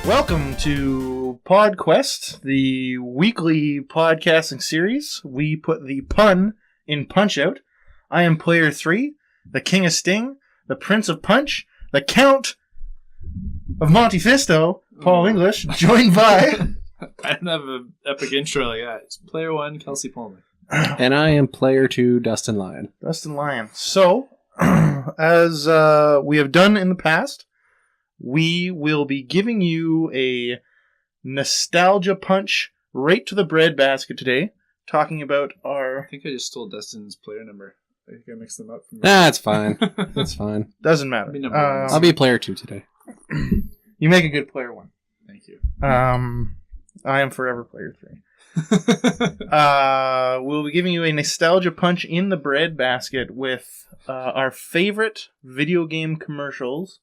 Welcome to PodQuest, the weekly podcasting series. We put the pun in Punch-Out. I am Player 3, the King of Sting, the Prince of Punch, the Count of Monte Fisto, Paul English, joined by... I don't have an epic intro like that. It's Player 1, Kelsey Pullman. And I am Player 2, Dustin Lyon. Dustin Lyon. So, as we have done in the past, we will be giving you a nostalgia punch right to the breadbasket today, talking about our... I think I just stole Dustin's player number. I think I mixed them up. That's fine. That's fine. Doesn't matter. I'll be Player 2 today. You make a good Player 1. Thank you. I am forever Player 3. We'll be giving you a nostalgia punch in the breadbasket with our favorite video game commercials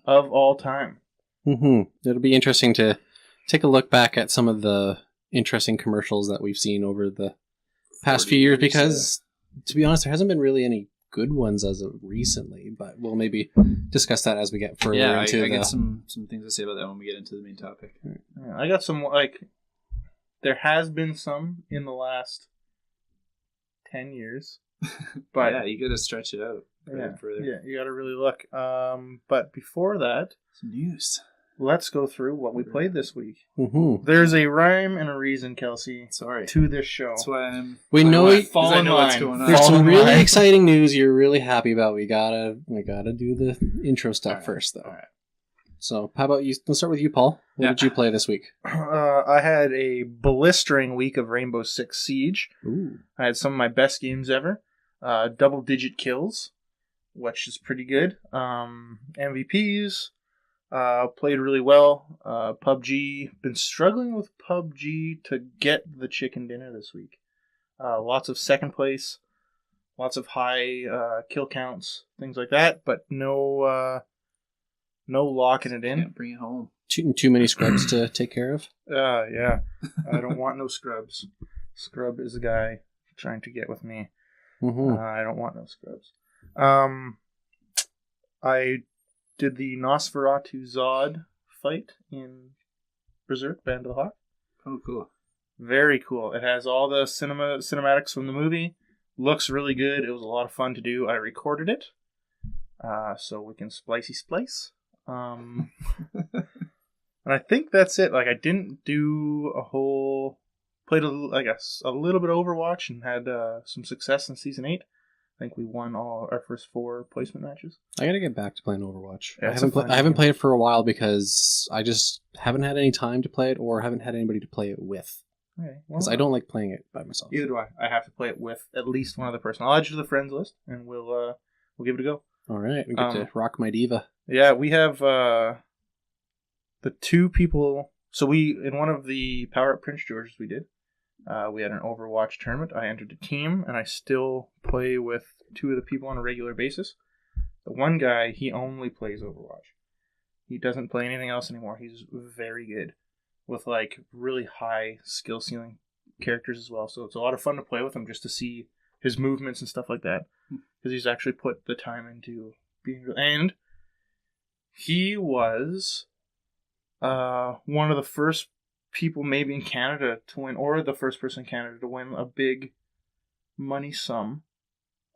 of all time. It'll be interesting to take a look back at some of the interesting commercials that we've seen over the past few years, because, to be honest, there hasn't been really any good ones as of recently, but we'll maybe discuss that as we get further into I got some things to say about that when we get into the main topic. Yeah, I got some, there has been some in the last 10 years. But yeah, you gotta stretch it out further. Yeah, you gotta really look. But before that, some news. Let's go through what we played this week. There's a rhyme and a reason, Kelsey. Sorry. To this show. That's why I'm... We know what's going on. There's some really exciting news you're really happy about. We gotta do the intro stuff first, though. All right. So, how about you? Let's start with you, Paul. What did you play this week? I had a blistering week of Rainbow Six Siege. Ooh. I had some of my best games ever. Double-digit kills, which is pretty good. MVPs, played really well. PUBG, been struggling with PUBG to get the chicken dinner this week. Lots of second place, lots of high kill counts, things like that, but no locking it in. Can't bring it home. Too many scrubs to take care of? Yeah. I don't want no scrubs. Scrub is a guy trying to get with me. I don't want no scrubs. I did the Nosferatu Zod fight in Berserk, Band of the Hawk. Oh, cool. Very cool. It has all the cinematics from the movie. Looks really good. It was a lot of fun to do. I recorded it, so we can splice. And I think that's it. I didn't do a whole... Played a little bit of Overwatch and had some success in Season 8. I think we won all our first 4 placement matches. I gotta get back to playing Overwatch. Yeah, I haven't played it for a while because I just haven't had any time to play it or haven't had anybody to play it with. Okay, because I don't like playing it by myself. Either do I. I have to play it with at least one other person. I'll add you to the friends list and we'll give it a go. All right, we get to rock my diva. Yeah, we have the 2 people. So in one of the Power Up Prince Georges we did, we had an Overwatch tournament. I entered a team, and I still play with 2 of the people on a regular basis. The one guy, he only plays Overwatch. He doesn't play anything else anymore. He's very good with really high skill ceiling characters as well. So it's a lot of fun to play with him just to see his movements and stuff like that, because he's actually put the time into being. And he was one of the first people maybe in Canada to win, or the first person in Canada to win a big money sum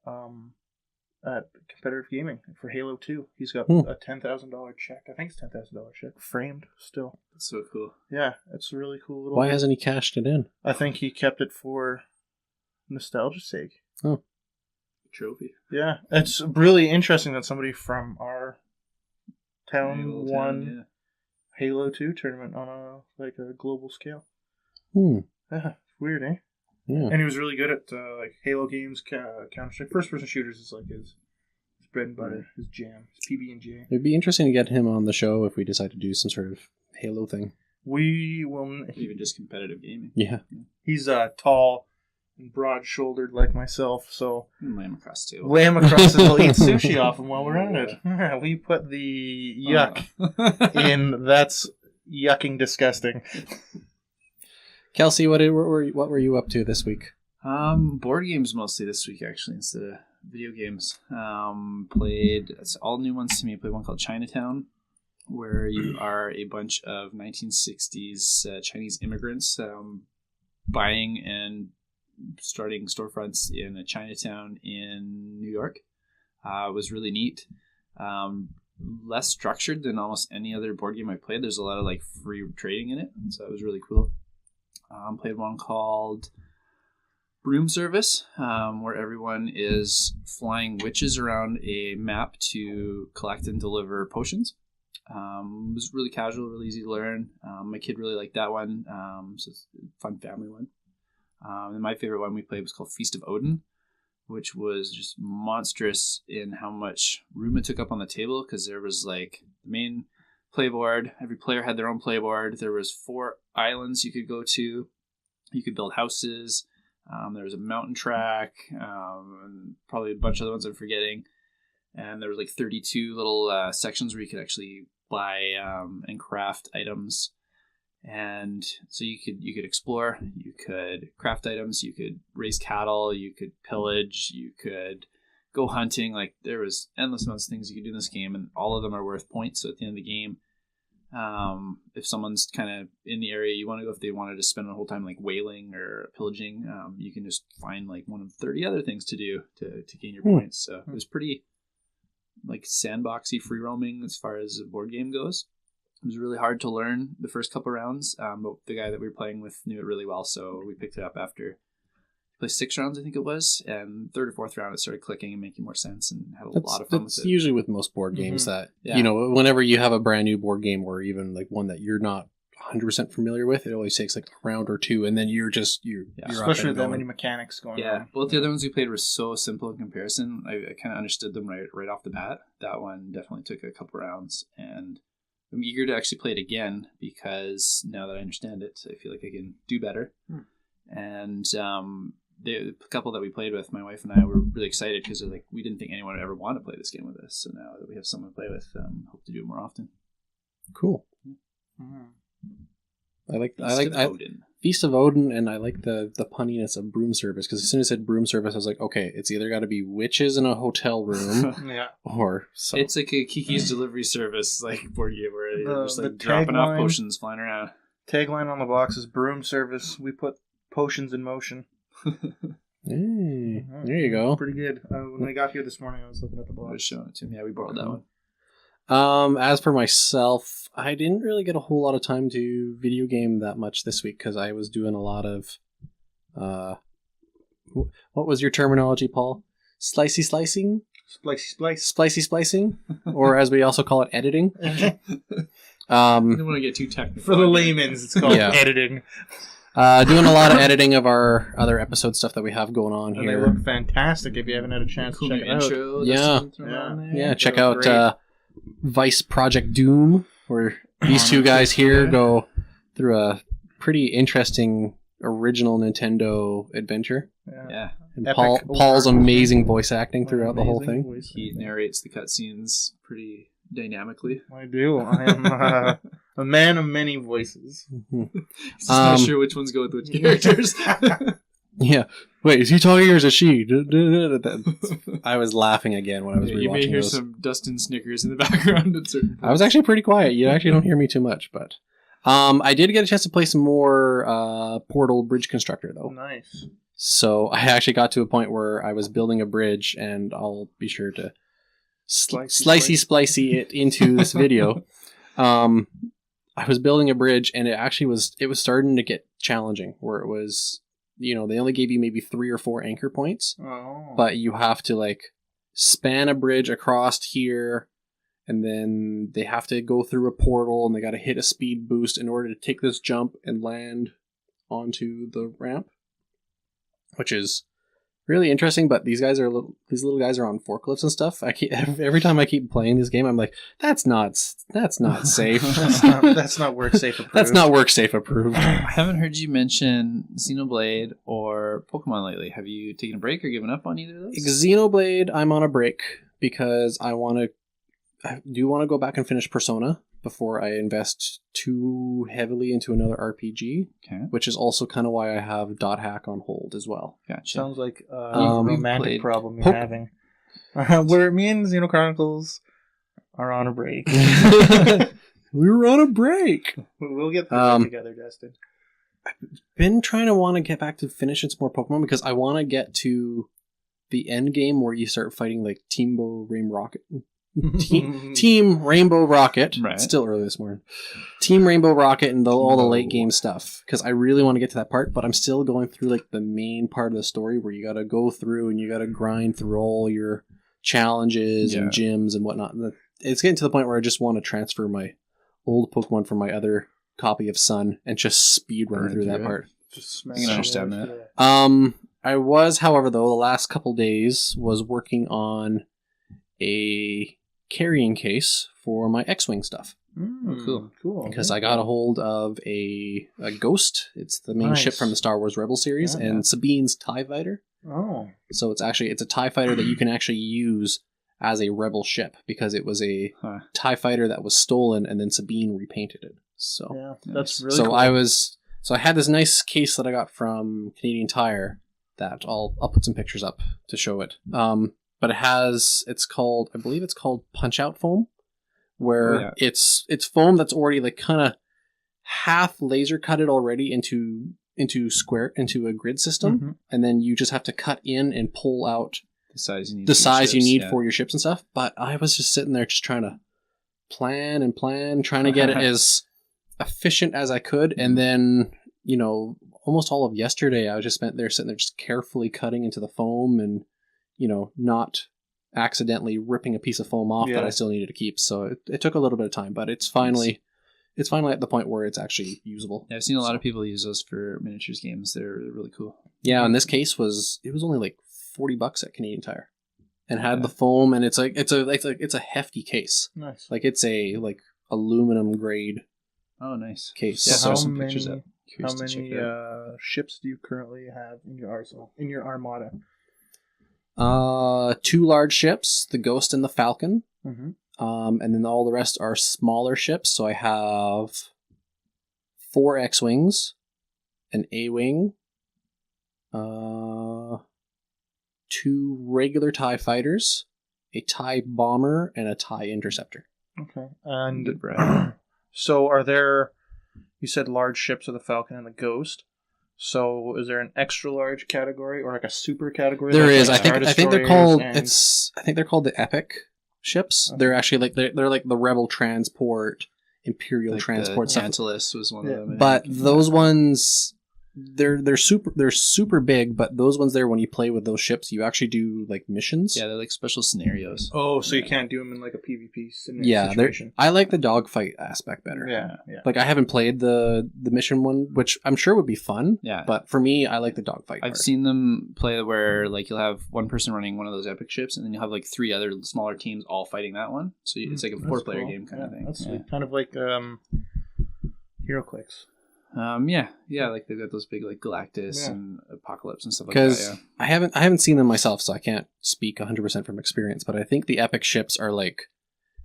at competitive gaming for Halo 2. He's got a $10,000 check. I think it's $10,000 check. Framed still. That's so cool. Yeah, it's a really cool little... Why hasn't he cashed it in? I think he kept it for nostalgia's sake. Oh. Trophy. Yeah, it's really interesting that somebody from our town won Halo 2 tournament on a global scale. Yeah, weird, eh? Yeah. And he was really good at Halo games, Counter-Strike. First-person shooters is his bread and butter, his jam, his PB&J. It'd be interesting to get him on the show if we decide to do some sort of Halo thing. We will... Even just competitive gaming. Yeah. He's tall and broad-shouldered like myself, so... Lamb across the table. Lamb across the table. Eat sushi off him while we're at it. We put the yuck in. That's yucking disgusting. Kelsey, what were you up to this week? Board games mostly this week, actually, instead of video games. Played... It's all new ones to me. I played one called Chinatown. where you are a bunch of 1960s Chinese immigrants buying and starting storefronts in a Chinatown in New York. It was really neat. Less structured than almost any other board game I played. There's a lot of like free trading in it, so it was really cool. Played one called Broom Service, where everyone is flying witches around a map to collect and deliver potions. It was really casual, really easy to learn. My kid really liked that one, so it's a fun family one. And my favorite one we played was called Feast of Odin, which was just monstrous in how much room it took up on the table, because there was like the main playboard. Every player had their own playboard. There was 4 islands you could go to. You could build houses. There was a mountain track, and probably a bunch of other ones I'm forgetting. And there was like 32 little sections where you could actually buy and craft items. And so you could explore, you could craft items, you could raise cattle, you could pillage, you could go hunting. Like there was endless amounts of things you could do in this game, and all of them are worth points. So at the end of the game, if someone's kind of in the area you want to go, if they wanted to spend the whole time like whaling or pillaging, you can just find like one of 30 other things to do to gain your points. So it was pretty like sandboxy, free roaming as far as a board game goes. It was really hard to learn the first couple rounds, but the guy that we were playing with knew it really well, so we picked it up after play 6 rounds, I think it was, and 3rd or 4th round it started clicking and making more sense, and had a lot of fun with it. Usually with most board games that, you know, whenever you have a brand new board game or even like one that you're not 100% familiar with, it always takes like a round or 2, and then you're especially with that many mechanics going on. Yeah, both the other ones we played were so simple in comparison. I kind of understood them right off the bat. That one definitely took a couple rounds, and I'm eager to actually play it again, because now that I understand it, I feel like I can do better. And the couple that we played with, my wife and I, were really excited because like we didn't think anyone would ever want to play this game with us. So now that we have someone to play with, hope to do it more often. Cool. I like Feast of Odin, and I like the punniness of Broom Service, because as soon as I said Broom Service, I was like, okay, it's either got to be witches in a hotel room, or so. It's like a Kiki's Delivery Service like board game where you're just like dropping off potions flying around. Tagline on the box is Broom Service. We put potions in motion. Hey, there you go. Pretty good. When I got here this morning, I was looking at the box. I was showing it to him. Yeah, we borrowed that one. As for myself, I didn't really get a whole lot of time to video game that much this week because I was doing a lot of what was your terminology, Paul? Slicey slicing? Splicey splicing? Or as we also call it, editing. I don't want to get too technical. For the layman's, it's called editing. Doing a lot of editing of our other episode stuff that we have going on here. And they look fantastic if you haven't had a chance to check it out. Yeah, check out Vice Project Doom, where these two guys here go through a pretty interesting original Nintendo adventure. Yeah. And Paul's amazing voice acting throughout the whole thing. He narrates the cutscenes pretty dynamically. I do. I am a man of many voices. He's just not sure which ones go with which characters. Yeah. Wait, is he talking or is it she? I was laughing again when I was rewatching. You may hear some Dustin snickers in the background at certain points. I was actually pretty quiet. You actually don't hear me too much, but I did get a chance to play some more Portal Bridge Constructor though. Nice. So I actually got to a point where I was building a bridge, and I'll be sure to splicey it into this video. I was building a bridge, and it was starting to get challenging, where it was, you know, they only gave you maybe 3 or 4 anchor points, but you have to like span a bridge across here, and then they have to go through a portal, and they got to hit a speed boost in order to take this jump and land onto the ramp, which is really interesting. But these little guys are on forklifts and stuff. Every time I keep playing this game, I'm like, that's not safe. that's not work safe approved. That's not work safe approved. I haven't heard you mention Xenoblade or Pokemon lately. Have you taken a break or given up on either of those? Xenoblade, I'm on a break because I do want to go back and finish Persona before I invest too heavily into another RPG, which is also kind of why I have Dot Hack on hold as well. Gotcha. Sounds like a romantic problem you're having. Where me and Xenochronicles are on a break. We were on a break. We'll get through it together, Dustin. Been trying to want to get back to finishing some more Pokemon because I want to get to the end game where you start fighting like Team Rainbow Rocket. Right. It's still early this morning. Team Rainbow Rocket and all the late game stuff because I really want to get to that part, but I'm still going through like the main part of the story where you got to go through and you got to grind through all your challenges and gyms and whatnot. And it's getting to the point where I just want to transfer my old Pokemon from my other copy of Sun and just speed run through that part. Just I can understand that. I was, however, though, the last couple days was working on a carrying case for my X-Wing stuff. Cool. Because I got a hold of a Ghost. It's the main ship from the Star Wars Rebel series, and Sabine's TIE Fighter. Oh. So it's a TIE Fighter that you can actually use as a Rebel ship because it was a TIE Fighter that was stolen and then Sabine repainted it. So that's really cool. So I had this nice case that I got from Canadian Tire that I'll put some pictures up to show it. But I believe it's called Punch Out foam, where it's foam that's already like kind of half laser cut it already into a grid system, and then you just have to cut in and pull out the size you need for your ships and stuff. But I was just sitting there just trying to plan, trying to get it as efficient as I could, and then almost all of yesterday I was just spent there sitting there just carefully cutting into the foam and not accidentally ripping a piece of foam off that I still needed to keep. So it took a little bit of time, but it's finally at the point where it's actually usable. Yeah, I've seen a lot of people use those for miniatures games. They're really cool. Yeah, and this case was only like $40 at Canadian Tire, and had the foam, and it's a hefty case. Nice. Like it's a aluminum grade. Oh, nice case. Yeah, so some pictures up. How many ships do you currently have in your arsenal, in your armada? 2 large ships, the Ghost and the Falcon. Mm-hmm. And then all the rest are smaller ships. So I have 4 X-Wings, an A-Wing, 2 regular TIE Fighters, a TIE Bomber, and a TIE Interceptor. Okay. And so are there, you said large ships of the Falcon and the Ghost. So is there an extra large category or like a super category? There is. Like I think they're called the Epic ships. Okay. They're actually they're like the Rebel Transport, Imperial Transport stuff. Tantalus was one of them. But those ones they're super big, but those ones there, when you play with those ships, you actually do like missions. Yeah, they're like special scenarios. Oh, so you can't do them in like a PvP situation. I like the dogfight aspect better. Yeah. Like I haven't played the mission one, which I'm sure would be fun. Yeah. But for me, I like the dogfight. I've seen them play where like you'll have one person running one of those epic ships, and then you'll have like 3 other smaller teams all fighting that one. So it's like a 4-player game kind of thing. That's sweet. Kind of like HeroClix. Like they've got those big like Galactus and Apocalypse and stuff like that. Because I haven't seen them myself, so I can't speak 100% from experience. But I think the epic ships are like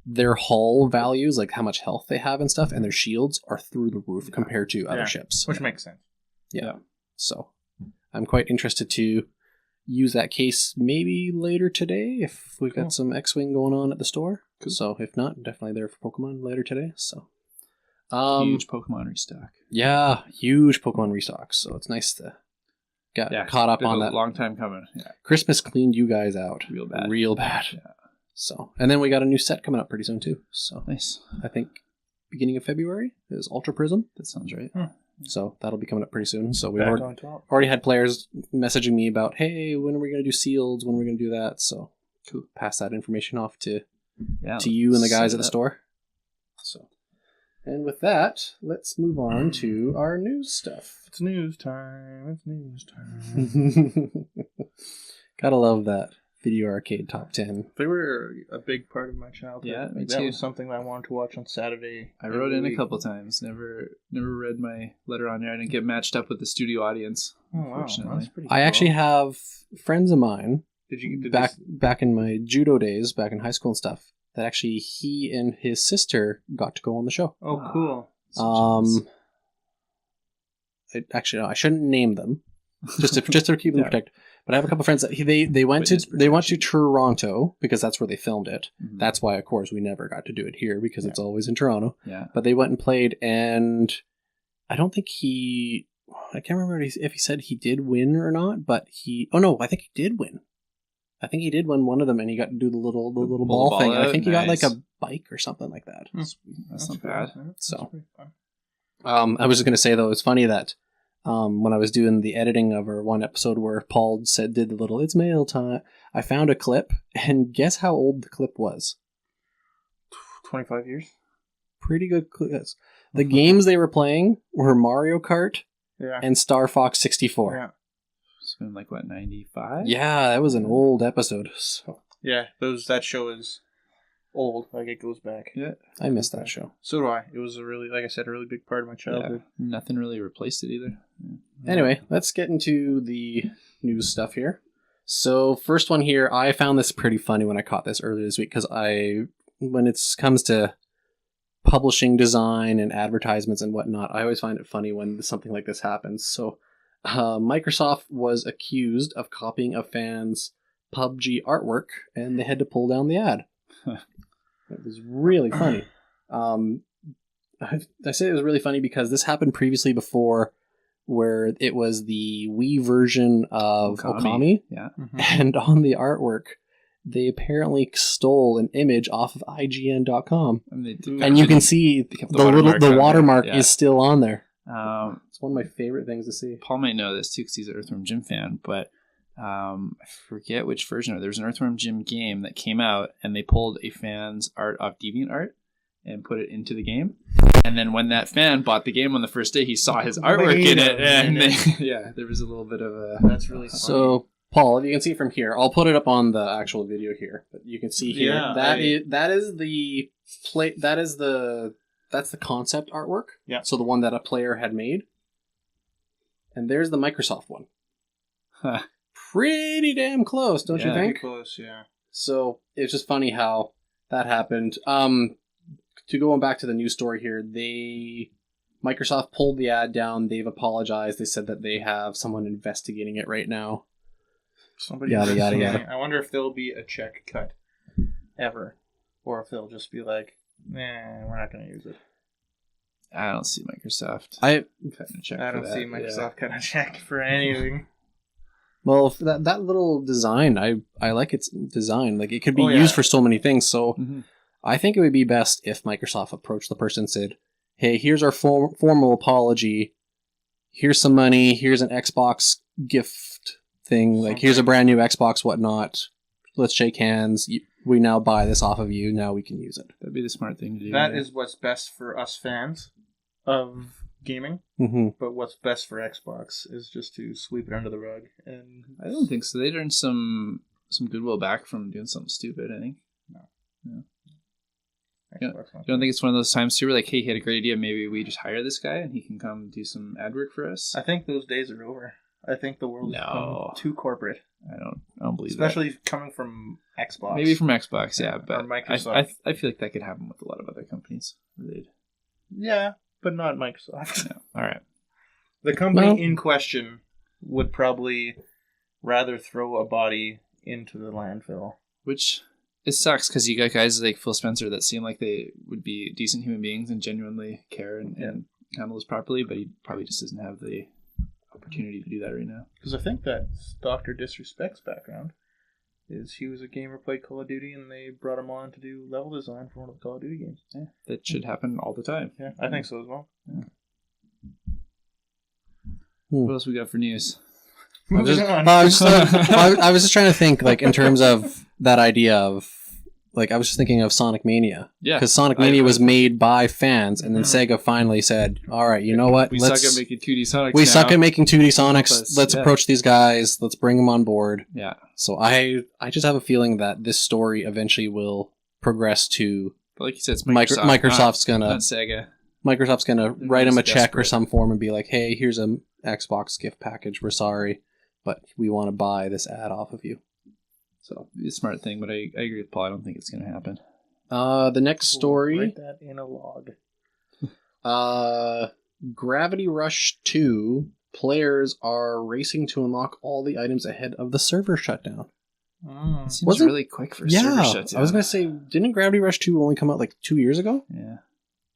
their hull values, like how much health they have and stuff, and their shields are through the roof compared to other ships, which makes sense. Yeah. So I'm quite interested to use that case maybe later today if we've got some X-Wing going on at the store. Cool. So if not, definitely there for Pokemon later today. So. Huge Pokemon restock. Yeah, huge Pokemon restock. So it's nice to get caught up on that. Long time coming. Yeah. Christmas cleaned you guys out. Real bad. Yeah. So, and then we got a new set coming up pretty soon too. So nice. I think beginning of February is Ultra Prism. That sounds right. So that'll be coming up pretty soon. So we've already had players messaging me about, hey, when are we going to do sealeds? When are we going to do that? So cool. Pass that information off to you and the guys at the store. So. And with that, let's move on to our news stuff. It's news time. Gotta love that Video Arcade Top 10. They were a big part of my childhood. Yeah, me that too. was something that I wanted to watch on Saturday. I wrote in a couple times. Never read my letter on there. I didn't get matched up with the studio audience. Oh, wow. That's pretty cool. I actually have friends of mine back in my judo days, back in high school and stuff, that actually he and his sister got to go on the show. Oh, cool. I shouldn't name them, just to keep them protected. But I have a couple friends that they went to Toronto because that's where they filmed it. Mhm. That's why, of course, we never got to do it here because it's always in Toronto. Yeah. But they went and played, and I don't think I can't remember if he said he did win or not, but I think he did win. I think he did win one of them, and he got to do the little ball thing. I think he got like a bike or something like that. That's not bad. So, I was just going to say, though, it's funny that when I was doing the editing of our one episode where Paul did the little, it's mail time, I found a clip, and guess how old the clip was? 25 years? Pretty good clip. The games they were playing were Mario Kart and Star Fox 64. Yeah. It's been like, what, 95? Yeah, that was an old episode. So. Yeah, that show is old. Like, it goes back. Yeah. I missed that show. So do I. It was a really, like I said, a really big part of my childhood. Yeah. Nothing really replaced it either. Yeah. Anyway, let's get into the news stuff here. So, first one here, I found this pretty funny when I caught this earlier this week because when it comes to publishing design and advertisements and whatnot, I always find it funny when something like this happens. So, Microsoft was accused of copying a fan's PUBG artwork, and they had to pull down the ad. It was really funny. I say it was really funny because this happened previously before, where it was the Wii version of Okami. Yeah. And on the artwork, they apparently stole an image off of IGN.com. And you can see the watermark is still on there. It's one of my favorite things to see. Paul might know this too because he's an Earthworm Jim fan, but I forget which version. There was an Earthworm Jim game that came out, and they pulled a fan's art off DeviantArt and put it into the game. And then when that fan bought the game on the first day, he saw his artwork in it, and there was a little bit of a. That's really funny. So, Paul, if you can see from here, I'll put it up on the actual video here. But you can see here that's the concept artwork. Yeah. So the one that a player had made. And there's the Microsoft one. Huh. Pretty damn close, don't you think? Pretty close, yeah. So it's just funny how that happened. To go on back to the news story here, Microsoft pulled the ad down. They've apologized. They said that they have someone investigating it right now. Yada. I wonder if there'll be a check cut ever, or if they'll just be like, "Nah, we're not going to use it." I don't see Microsoft. I don't see Microsoft cutting a check for anything. Well, that little design, I like its design. Like, it could be used for so many things. So I think it would be best if Microsoft approached the person and said, "Hey, here's our formal apology. Here's some money. Here's an Xbox gift thing. Like, here's a brand new Xbox, whatnot. Let's shake hands. We now buy this off of you. Now we can use it." That'd be the smart thing to do. That is what's best for us fans of gaming. Mm-hmm. But what's best for Xbox is just to sweep it under the rug. And I don't think so. They earned some goodwill back from doing something stupid, I think. No. You don't think it's one of those times too where, like, hey, he had a great idea, maybe we just hire this guy and he can come do some ad work for us? I think those days are over. I think the world has become too corporate. I don't believe Especially that. coming from Xbox. Maybe from Xbox, yeah, but or Microsoft. I feel like that could happen with a lot of other companies. Yeah, but not Microsoft. No. All right. The company in question would probably rather throw a body into the landfill. Which, it sucks because you got guys like Phil Spencer that seem like they would be decent human beings and genuinely care and handle this properly, but he probably just doesn't have the opportunity to do that right now. Because I think that's Dr. Disrespect's background. Is he was a gamer, played Call of Duty, and they brought him on to do level design for one of the Call of Duty games. Yeah, that should happen all the time. Yeah, I think so as well. Yeah. What else we got for news? I was just trying to think, like, in terms of that idea of, like, I was just thinking of Sonic Mania. Yeah. Because Sonic Mania was made by fans, and then Sega finally said, all right, you know what? We suck at making 2D Sonics We suck at making 2D Sonics. Let's approach these guys. Let's bring them on board. Yeah. So I just have a feeling that this story eventually will progress to... But like you said, it's Microsoft. Microsoft's not gonna... Sega. Microsoft's gonna write him a check desperate. or some form and be like, hey, here's a Xbox gift package. We're sorry, but we want to buy this ad off of you. So it's a smart thing, but I agree with Paul. I don't think it's going to happen. The next story. Write that in a log. Gravity Rush 2 players are racing to unlock all the items ahead of the server shutdown. It seems Wasn't- really quick for a server shutdown. I was going to say, didn't Gravity Rush 2 only come out like 2 years ago? Yeah.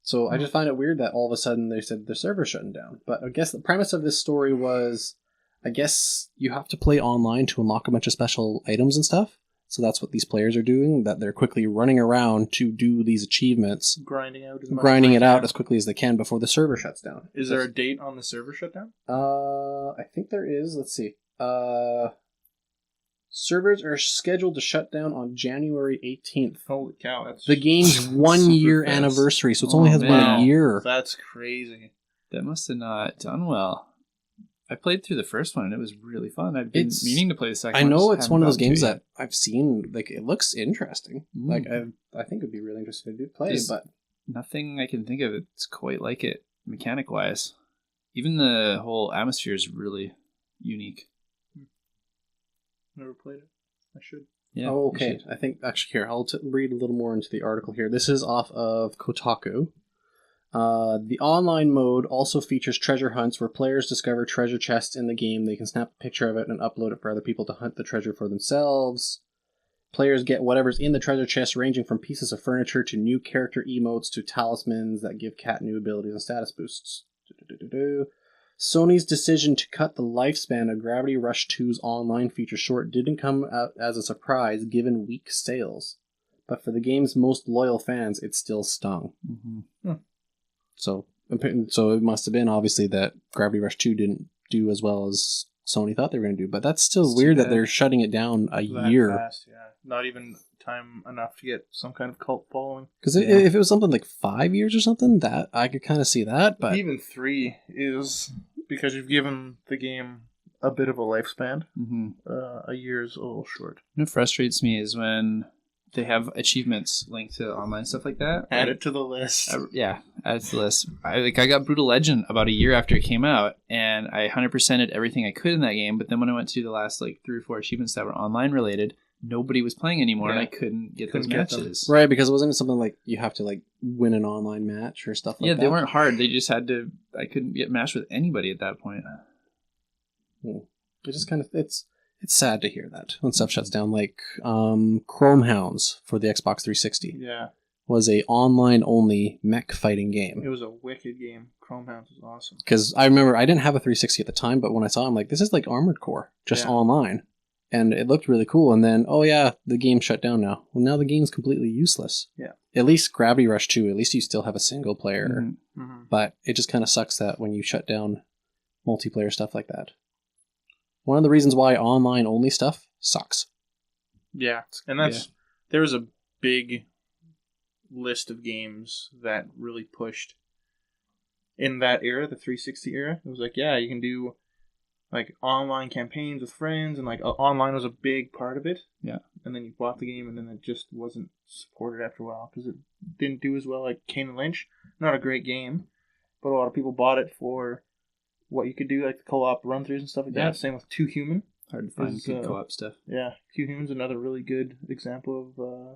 So I just find it weird that all of a sudden they said the server's shutting down. But I guess the premise of this story was, I guess you have to play online to unlock a bunch of special items and stuff. So that's what these players are doing, that they're quickly running around to do these achievements, grinding it out as quickly as they can before the server shuts down. Is there a date on the server shutdown? I think there is. Let's see. Servers are scheduled to shut down on January 18th. Holy cow, that's The game's 1 year fast. anniversary, so it Oh, only has man. 1 year. That's crazy. That must have not done well. I played through the first one and it was really fun. I've been It's- meaning to play the second I one. know just it's haven't one of those gotten to games it that I've seen. Like, it looks interesting. Mm. Like, I think it'd be really interesting to play. There's- But yet. Nothing I can think of that's quite like it mechanic wise. Even the whole atmosphere is really unique. Never played it. I should. Yeah. oh, you okay. should. I think actually here I'll read a little more into the article here. This is off of Kotaku. The online mode also features treasure hunts where players discover treasure chests in the game. They can snap a picture of it and upload it for other people to hunt the treasure for themselves. Players get whatever's in the treasure chest, ranging from pieces of furniture to new character emotes to talismans that give Cat new abilities and status boosts. Sony's decision to cut the lifespan of Gravity Rush 2's online feature short didn't come out as a surprise given weak sales. But for the game's most loyal fans, it still stung. Mm-hmm. So it must have been obviously that Gravity Rush 2 didn't do as well as Sony thought they were going to do. But that's still It's weird too that bad. they're shutting it down a That year. fast, yeah. Not even time enough to get some kind of cult following. Because Yeah. if it was something like 5 years or something, that I could kind of see that. But Even 3 is because you've given the game a bit of a lifespan. Mm-hmm. A year's a little short. What frustrates me is when they have achievements linked to online stuff like that. Add Like, it to the list. add it to the list. I got Brutal Legend about a year after it came out, and I 100%ed everything I could in that game. But then when I went to the last like 3 or 4 achievements that were online related, nobody was playing anymore, and Yeah. I couldn't get Couldn't those get them. matches. right, because it wasn't something like you have to like win an online match or stuff like Yeah, that. they weren't hard. They just had to. I couldn't get matched with anybody at that point. It just kind of it's sad to hear that when stuff shuts down. Like Chrome Hounds for the Xbox 360 Yeah, was a online only mech fighting game. it was a wicked game. Chrome Hounds was awesome. Because I remember I didn't have a 360 at the time, but when I saw it, I'm like, this is like Armored Core, just Yeah. online. And it looked really cool. And then, oh yeah, the game shut down now. Well, now the game's completely useless. Yeah. At least Gravity Rush 2, at least you still have a single player. Mhm. Mm-hmm. But it just kind of sucks that when you shut down multiplayer stuff like that. One of the reasons why online only stuff sucks. Yeah, and that's there was a big list of games that really pushed in that era, the 360 era. It was like, yeah, you can do like online campaigns with friends, and like online was a big part of it. Yeah. And then you bought the game, and then it just wasn't supported after a while because it didn't do as well. Like Kane and Lynch, not a great game, but a lot of people bought it for what you could do, like the co-op run-throughs and stuff like Yeah. that. Same with Two Human. Hard to find Is, good co-op stuff. Yeah, Two Human's another really good example of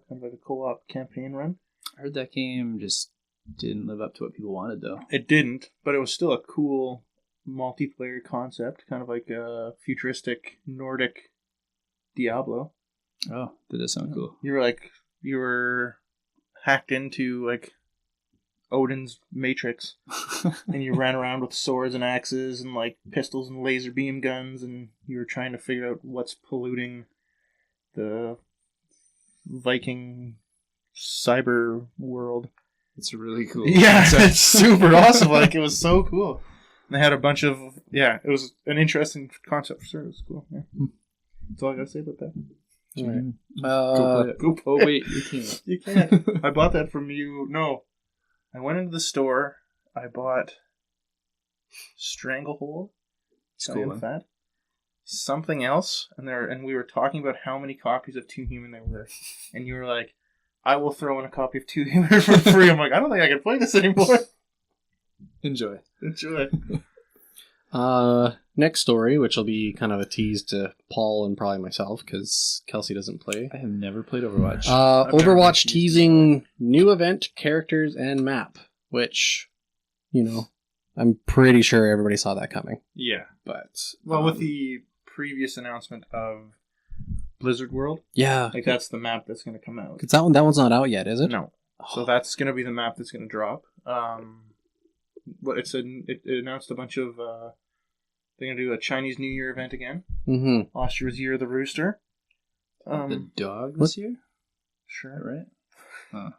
kind of like a co-op campaign run. I heard that game just didn't live up to what people wanted, though. It didn't, but it was still a cool multiplayer concept, kind of like a futuristic Nordic Diablo. Oh, that does sound cool. You were hacked into like Odin's Matrix, and you ran around with swords and axes and like pistols and laser beam guns, and you were trying to figure out what's polluting the Viking cyber world. It's really cool. Yeah, concept. it's super awesome. Like, it was so cool. And they had a bunch of, it was an interesting concept for sure. It was cool. Yeah. That's all I gotta say about that. Right. Go play it. Go play Oh, it. wait, you can't. You can't. I bought that from you. No. I went into the store. I bought Stranglehold. It's cool, man. Fat. Something else. And we were talking about how many copies of Two Human there were. And you were like, I will throw in a copy of Two Human for free. I'm like, I don't think I can play this anymore. Enjoy. Enjoy. Next story, which will be kind of a tease to Paul and probably myself, because Kelsey doesn't play. I have never played Overwatch. I've never Overwatch been teased teasing new event, characters, and map, which, I'm pretty sure everybody saw that coming. Yeah. But Well, with the previous announcement of Blizzard World, yeah, like that's the map that's going to come out. because that one's not out yet, is it? No. So that's going to be the map that's going to drop. But it announced a bunch of. They're going to do a Chinese New Year event again. Mm-hmm. Last year was Year of the Rooster. The dog this year? Sure. Right?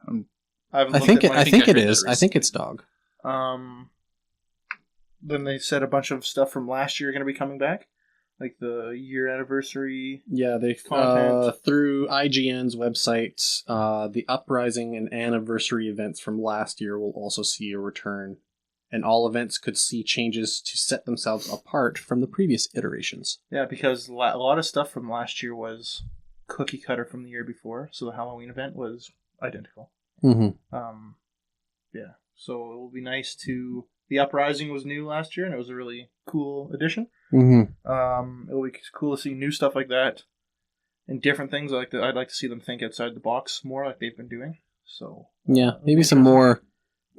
I think it is. I think it's dog. Then they said a bunch of stuff from last year are going to be coming back, like the year anniversary. Yeah, they through IGN's website, the Uprising and anniversary events from last year will also see a return, and all events could see changes to set themselves apart from the previous iterations. Yeah, because a lot of stuff from last year was cookie cutter from the year before, so the Halloween event was identical. Mm-hmm. Yeah, so it will be nice to. The Uprising was new last year, and it was a really cool addition. Mm-hmm. It'll be cool to see new stuff like that and different things. I'd like to see them think outside the box more, like they've been doing. So yeah, maybe some more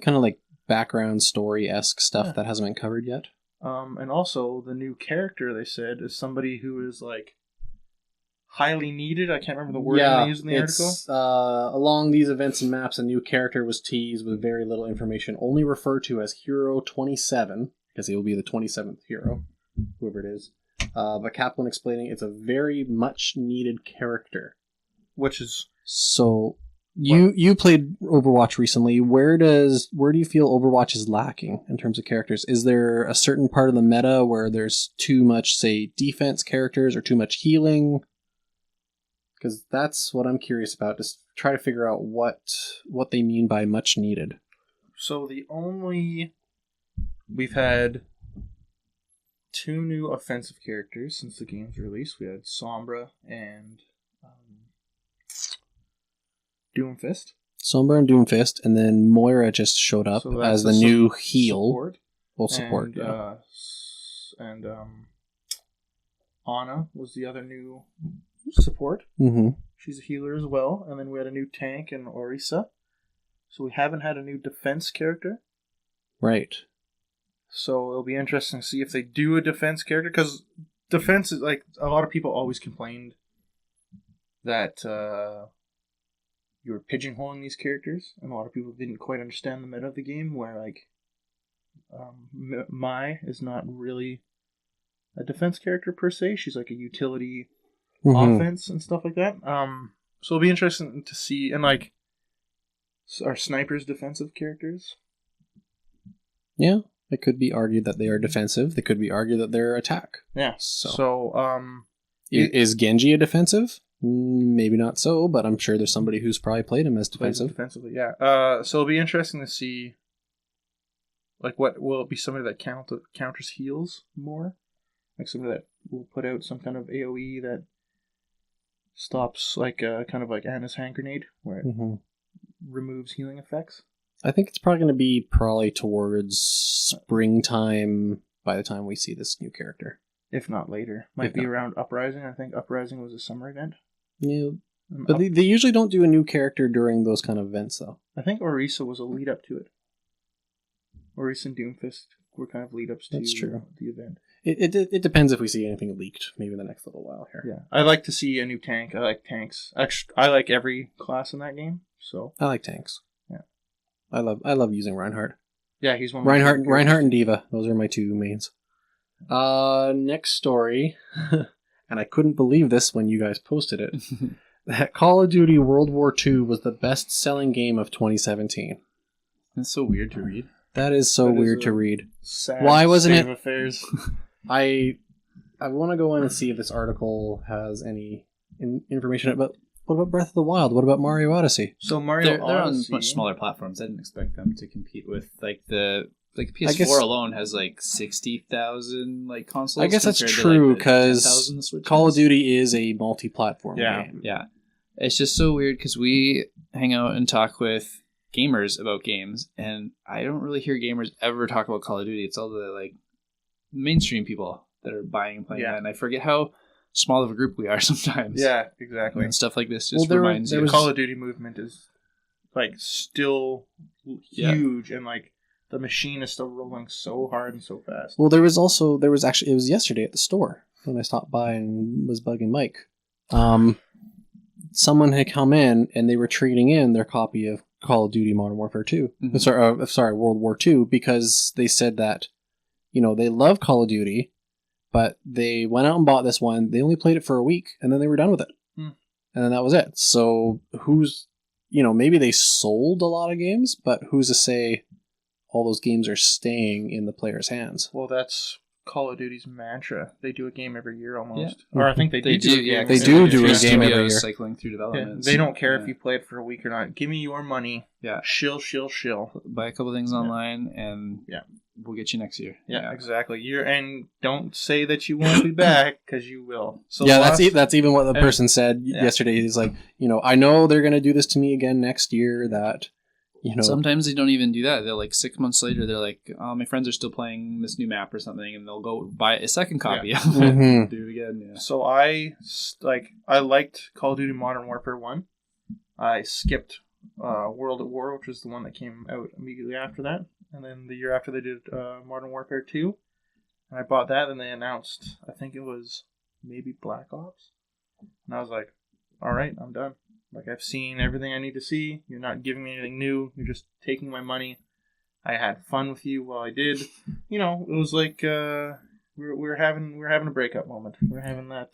kind of like background story-esque stuff that hasn't been covered yet. And also the new character they said is somebody who is like highly needed. I can't remember the word they used in the article. Along these events and maps, a new character was teased with very little information, only referred to as Hero 27, because he will be the 27th hero, whoever it is. But Kaplan explaining it's a very much needed character. Which is... So, you played Overwatch recently. Where do you feel Overwatch is lacking in terms of characters? Is there a certain part of the meta where there's too much, say, defense characters or too much healing? Because that's what I'm curious about. Just try to figure out what they mean by much needed. So we've had 2 new offensive characters since the game's release. We had Sombra and Doomfist. Sombra and Doomfist, and then Moira just showed up as the new heal. Support. And Ana was the other new support. Mm-hmm. She's a healer as well. And then we had a new tank in Orisa. So we haven't had a new defense character. Right. So it'll be interesting to see if they do a defense character, because defense is like a lot of people always complained that you were pigeonholing these characters, and a lot of people didn't quite understand the meta of the game, where like Mai is not really a defense character per se. She's like a utility offense and stuff like that. So it'll be interesting to see, and like, are snipers defensive characters? Yeah, it could be argued that they are defensive. They could be argued that they're attack. Yeah. So is Genji a defensive? Maybe not so, but I'm sure there's somebody who's probably played him as defensive. Defensively, yeah. So it'll be interesting to see, like, what will it be? Somebody that counters heals more, like somebody that will put out some kind of AOE that stops, like, kind of like Anna's hand grenade, where it removes healing effects. I think it's probably going to be towards springtime by the time we see this new character. If not later. Might be around Uprising. I think Uprising was a summer event. Yeah. But they usually don't do a new character during those kind of events, though. I think Orisa was a lead up to it. Orisa and Doomfist were kind of lead ups to the event. It depends if we see anything leaked, maybe in the next little while here. Yeah. I'd like to see a new tank. I like tanks. Actually, I like every class in that game. So I like tanks. Yeah. I love using Reinhardt. Yeah, he's one of my Reinhardt and D.Va. Those are my 2 mains. Next story, and I couldn't believe this when you guys posted it, that Call of Duty World War II was the best-selling game of 2017. That's so weird to read. That is so weird to read. Sad Why wasn't state it? Of affairs. I want to go in and see if this article has any information about. What about Breath of the Wild? What about Mario Odyssey? So Mario They're on much smaller platforms. I didn't expect them to compete with the PS4 alone has like 60,000 like consoles. I guess that's true because Call of Duty is a multi-platform game. Yeah, it's just so weird because we hang out and talk with gamers about games, and I don't really hear gamers ever talk about Call of Duty. It's all the like mainstream people that are buying and playing that, and I forget how small of a group we are sometimes. Yeah, exactly. And stuff like this just reminds you. The Call of Duty movement is like still huge, and like the machine is still rolling so hard and so fast. Well, there was actually, it was yesterday at the store when I stopped by and was bugging Mike. Someone had come in and they were trading in their copy of Call of Duty Modern Warfare 2. Mm-hmm. Sorry, World War 2, because they said that, they love Call of Duty, but they went out and bought this one. They only played it for a week and then they were done with it. And then that was it. So maybe they sold a lot of games, but who's to say all those games are staying in the player's hands? Well, that's Call of Duty's mantra. They do a game every year almost. Yeah. Or I think they do. They do a game every year. Cycling through development. Yeah. They don't care if you play it for a week or not. Give me your money. Yeah. Shill. Buy a couple things online and we'll get you next year. Yeah. Exactly. And don't say that you won't be back, because you will. So that's even what the person said yesterday. He's like, I know they're going to do this to me again next year, that... Sometimes they don't even do that. They're like 6 months later, they're like, oh, my friends are still playing this new map or something, and they'll go buy a second copy of it and do it again. Yeah. So I liked Call of Duty Modern Warfare 1. I skipped World at War, which was the one that came out immediately after that. And then the year after they did Modern Warfare 2. And I bought that, and they announced, I think it was maybe Black Ops. And I was like, all right, I'm done. Like, I've seen everything I need to see. You're not giving me anything new. You're just taking my money. I had fun with you while I did. It was like we're having a breakup moment. We're having that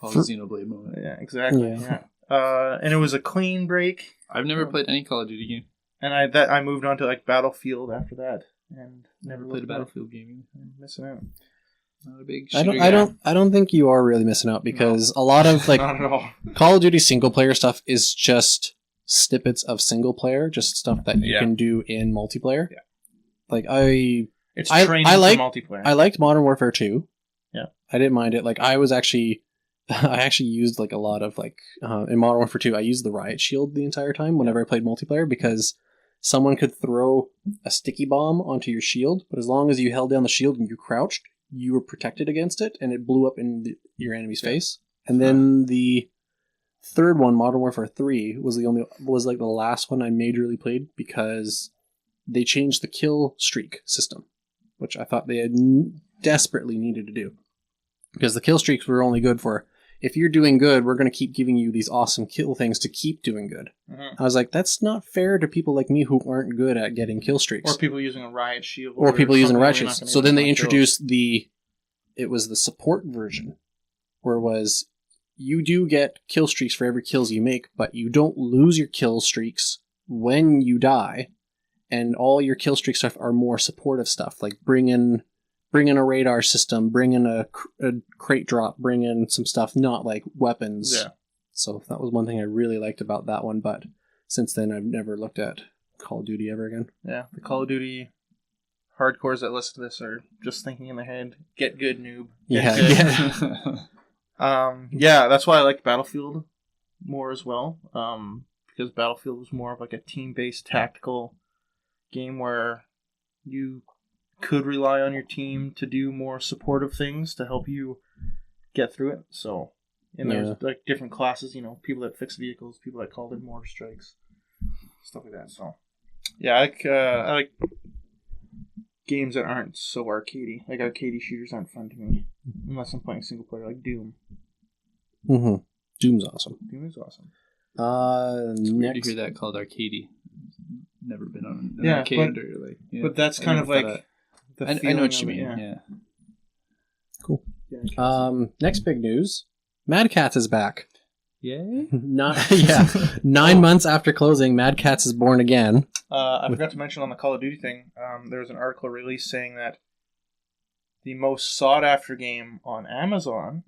Xenoblade moment. Yeah, exactly. Yeah. And it was a clean break. I've never played any Call of Duty game. And I moved on to like Battlefield after that, and never played a Battlefield game. I'm missing out. Not a big I don't think you are really missing out, because a lot of not at all. Call of Duty single player stuff is just snippets of single player, just stuff that you can do in multiplayer. Yeah. Like it's training for multiplayer. I liked Modern Warfare 2. Yeah. I didn't mind it. Like I actually used like a lot of in Modern Warfare 2, I used the riot shield the entire time whenever I played multiplayer, because someone could throw a sticky bomb onto your shield, but as long as you held down the shield and you crouched, you were protected against it, and it blew up in your enemy's face. And then the third one, Modern Warfare 3, was the last one I majorly played, because they changed the kill streak system, which I thought they had desperately needed to do. Because the kill streaks were only good for, if you're doing good, we're going to keep giving you these awesome kill things to keep doing good. I was like, that's not fair to people like me who aren't good at getting kill streaks. Or people using a riot shield. Or people using a riot shield. So then they introduced it was the support version, where it was, you do get kill streaks for every kills you make, but you don't lose your kill streaks when you die, and all your kill streak stuff are more supportive stuff, like bring in a radar system, bring in a crate drop, bring in some stuff, not like weapons. Yeah. So that was one thing I really liked about that one, but since then I've never looked at Call of Duty ever again. Yeah, the Call of Duty hardcores that listen to this are just thinking in their head, get good, noob. Yeah, that's why I like Battlefield more as well, because Battlefield was more of like a team-based tactical game where you could rely on your team to do more supportive things to help you get through it. So, and there's like different classes, people that fix vehicles, people that called in mortar strikes, stuff like that. So, yeah, I like games that aren't so arcadey. Like arcadey shooters aren't fun to me unless I'm playing single player, like Doom. Mm-hmm. Doom's awesome. Doom is awesome. It's weird to hear that called arcadey. Never been on an arcade but that's kind of like. I know what you mean. Yeah. Cool. Next big news: Mad Catz is back. Yay! 9 months after closing, Mad Catz is born again. I forgot to mention on the Call of Duty thing. There was an article released saying that the most sought after game on Amazon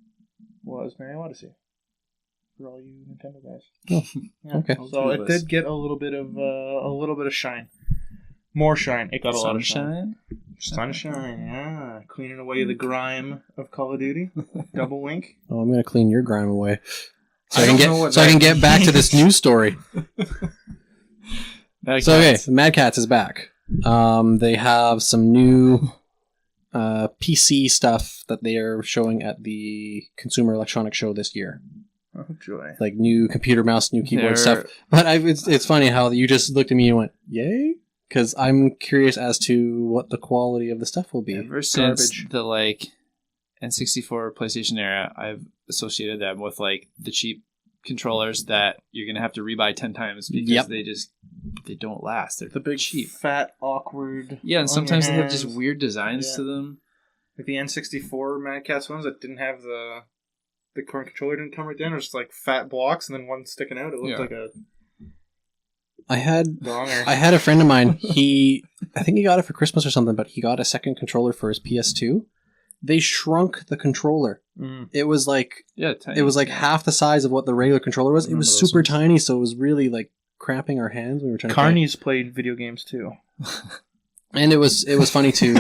was Mario Odyssey. For all you Nintendo guys. Okay. So it did get a little bit of shine. More shine. It got a lot of shine. Sunshine, yeah. Cleaning away the grime of Call of Duty. Double wink. Oh, I'm going to clean your grime away. So I can get back to this news story. Mad Catz is back. They have some new PC stuff that they are showing at the Consumer Electronics Show this year. Oh, joy. Like new computer mouse, new keyboard stuff. But it's funny how you just looked at me and went, yay? Because I'm curious as to what the quality of the stuff will be. Ever since Garbage. the N64 PlayStation era, I've associated them with the cheap controllers that you're gonna have to rebuy 10 times because they don't last. They're The big cheap, fat, awkward. and sometimes they have just hands. weird designs to them. Like the N64 Mad Catz ones that didn't have the current controller didn't come right down. It was just like fat blocks and then one sticking out. It looked like a I had donger. a friend of mine. I think he got it for Christmas or something, but he got a second controller for his PS2. They shrunk the controller. It was like tiny. it was like half the size of what the regular controller was. It was super ones. tiny, so it was really like cramping our hands when we were trying to play. Carney's played video games too. And it was funny too.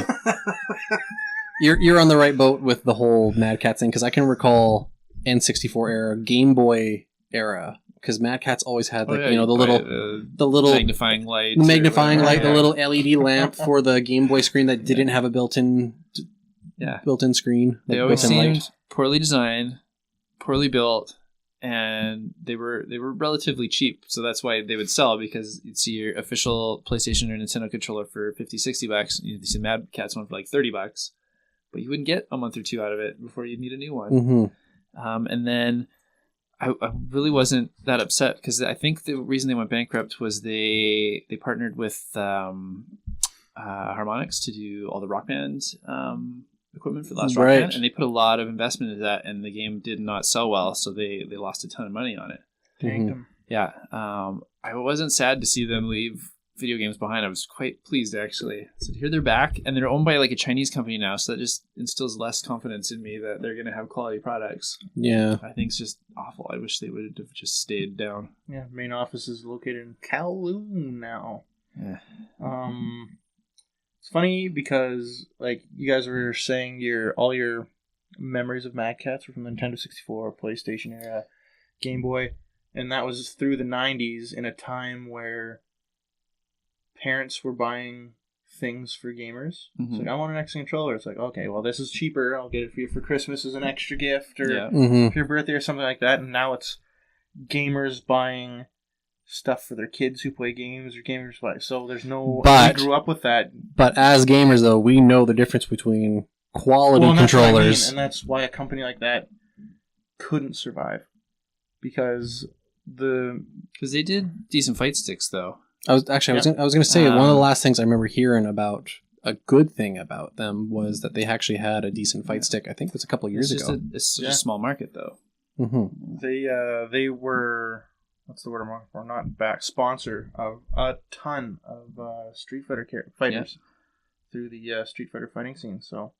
You're on the right boat with the whole Mad Catz thing, because I can recall N64 era, Game Boy era, because Mad Catz always had the little magnifying light, the little LED lamp for the Game Boy screen that didn't have a built-in screen. They always seemed poorly designed, poorly built, and they were relatively cheap. So that's why they would sell, because you'd see your official PlayStation or Nintendo controller for $50-$60. You'd see Mad Catz one for like $30, but you wouldn't get a month or two out of it before you'd need a new one. Mm-hmm. And then I really wasn't that upset, because I think the reason they went bankrupt was they partnered with Harmonix to do all the Rock Band equipment for the last Rock Band, and they put a lot of investment into that, and the game did not sell well, so they lost a ton of money on it. Tanked them. Yeah, I wasn't sad to see them leave video games behind. I was quite pleased, actually. So to hear they're back, and they're owned by like a Chinese company now, so that just instills less confidence in me that they're going to have quality products. Yeah. I think it's just awful. I wish they would have just stayed down. Yeah, main office is located in Kowloon now. Yeah. It's funny because like you guys were saying all your memories of Mad Catz were from the Nintendo 64, PlayStation era, Game Boy, and that was through the 90s in a time where parents were buying things for gamers. It's like, I want an extra controller. It's like, okay, well, this is cheaper. I'll get it for you for Christmas as an extra gift or for your birthday or something like that. And now it's gamers buying stuff for their kids who play games or gamers play. So there's no... we grew up with that. But as gamers, though, we know the difference between quality controllers. And that's why a company like that couldn't survive. Because they did decent fight sticks, though. I was going to say one of the last things I remember hearing about a good thing about them was that they actually had a decent fight stick. I think it was a couple of years ago. It's such a small market, though. Mm-hmm. They were, what's the word I'm looking for? Not back sponsor of a ton of Street Fighter fighters through the Street Fighter fighting scene. So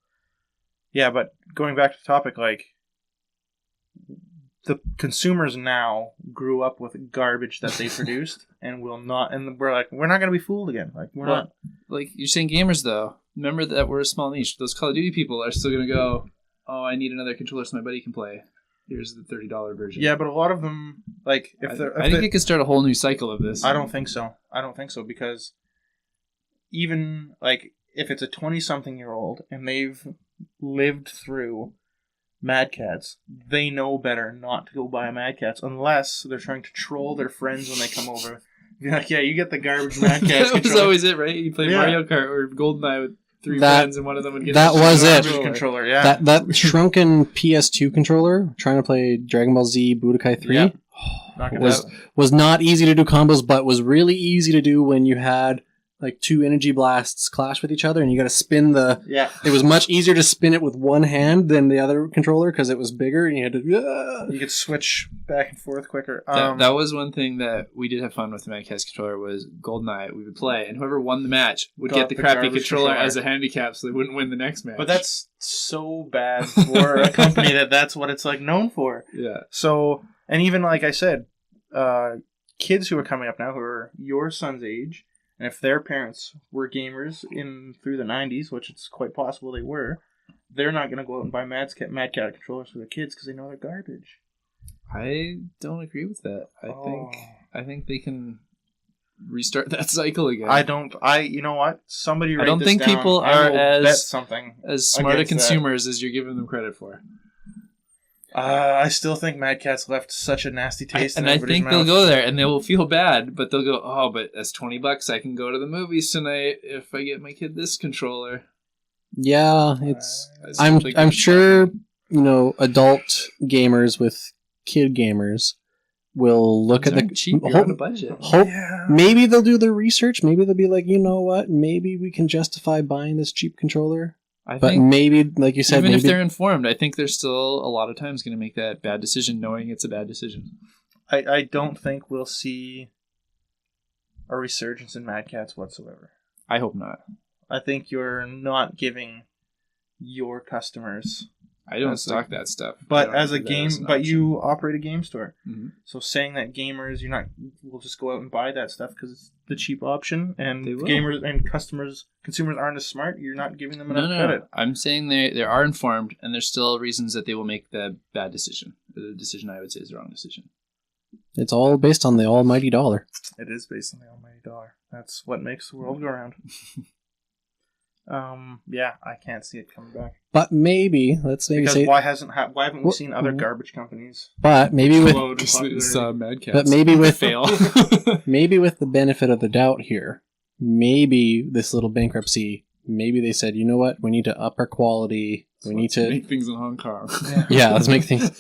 yeah, but going back to the topic, like, the consumers now grew up with garbage that they produced and will not, and we're not going to be fooled again. Like, we're not. Like, you're saying gamers, though. Remember that we're a small niche. Those Call of Duty people are still going to go, oh, I need another controller so my buddy can play. Here's the $30 version. Yeah, but a lot of them, like, I think it could start a whole new cycle of this. I don't think so. Because even, like, if it's a 20-something-year-old and they've lived through Mad Catz, they know better not to go buy a Mad Catz unless they're trying to troll their friends when they come over. You're like, yeah, you get the garbage Mad Catz. That was always it, right? You play Mario Kart or GoldenEye with three friends, and one of them would get the garbage controller. Yeah, that shrunken PS2 controller trying to play Dragon Ball Z Budokai 3 was not easy to do combos, but was really easy to do when you had like two energy blasts clash with each other, and you got to spin the. Yeah. It was much easier to spin it with one hand than the other controller because it was bigger, and you had to. You could switch back and forth quicker. That was one thing that we did have fun with the Mad Catz controller was GoldenEye. We would play, and whoever won the match would get the crappy controller as a handicap, so they wouldn't win the next match. But that's so bad for a company that's what it's like known for. Yeah. So, and even like I said, kids who are coming up now who are your son's age. And if their parents were gamers through the 90s, which it's quite possible they were, they're not going to go out and buy Mad Catz controllers for their kids because they know they're garbage. I don't agree with that. I think they can restart that cycle again. You know what? Somebody write I don't this think down. people I are bet something as smart a consumers as you're giving them credit for. I still think Mad Catz left such a nasty taste in And I everybody's think they'll mouth. go there and they will feel bad, but they'll go, oh, but that's $20. I can go to the movies tonight if I get my kid this controller. Yeah, it's. That's I'm really good. sure adult gamers with kid gamers will look at the cheap. You're hope- on a budget. hope Yeah. maybe they'll do their research. Maybe they'll be like, you know what? Maybe we can justify buying this cheap controller. I But think maybe, like you said, even if maybe they're informed, I think they're still a lot of times going to make that bad decision, knowing it's a bad decision. I don't think we'll see a resurgence in Mad Catz whatsoever. I hope not. I think you're not giving your customers, I don't That's stock that stuff. I but don't as a do that game, an but option. you operate a game store. Mhm. So saying that gamers, will just go out and buy that stuff because it's the cheap option, and They will. gamers and consumers aren't as smart. You're not giving them enough No. credit. I'm saying they are informed, and there's still reasons that they will make the bad decision. The decision I would say is the wrong decision. it's all based on the almighty dollar. It is based on the almighty dollar. That's what makes the world go round. Yeah, I can't see it coming back. But maybe let's maybe Because say, why haven't we Wh- seen other wh- garbage companies but maybe with explode in popularity? Mad Catz. but maybe with fail. maybe with the benefit of the doubt here, maybe this little bankruptcy, maybe they said, you know what, we need to up our quality. We need to make things in Hong Kong. yeah, let's make things.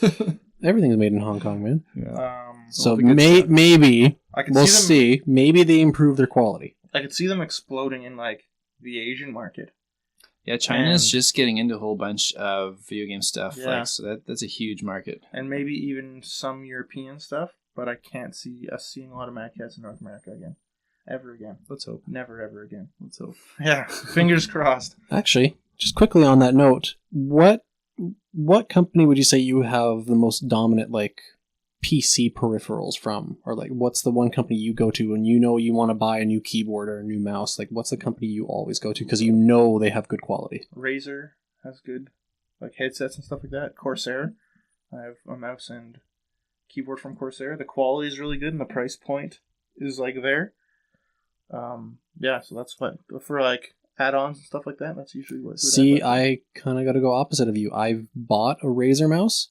Everything's made in Hong Kong, man. Yeah. So the good stuff. maybe I could we'll see them. see. Maybe they improve their quality. I could see them exploding in like the Asian market. Yeah, China's And- just getting into a whole bunch of video game stuff. Yeah. Like, so that's a huge market. And maybe even some European stuff, but I can't see us seeing a lot of Mad Catz in North America again. Ever again. Let's hope. Never ever again. Let's hope. Yeah, fingers crossed. Actually, just quickly on that note, what company would you say you have the most dominant like PC peripherals from, or like what's the one company you go to when you know you want to buy a new keyboard or a new mouse? Like, what's the company you always go to because you know they have good quality? Razer has good like headsets and stuff like that. Corsair. I have a mouse and keyboard from Corsair. The quality is really good and the price point is like there. Yeah, so that's what for like add-ons and stuff like that. That's usually what. See, I kind of got to go opposite of you. I've bought a Razer mouse.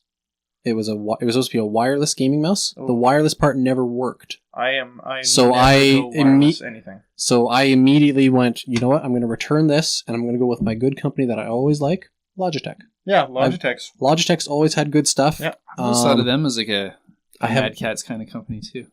It was supposed to be a wireless gaming mouse. Oh. The wireless part never worked. I So never I go wireless anything. So I immediately went, you know what? I'm going to return this, and I'm going to go with my good company that I always like, Logitech. Yeah, Logitech's. Logitech's always had good stuff. Yeah. I always thought of them as like a I have Mad Catz kind of company too.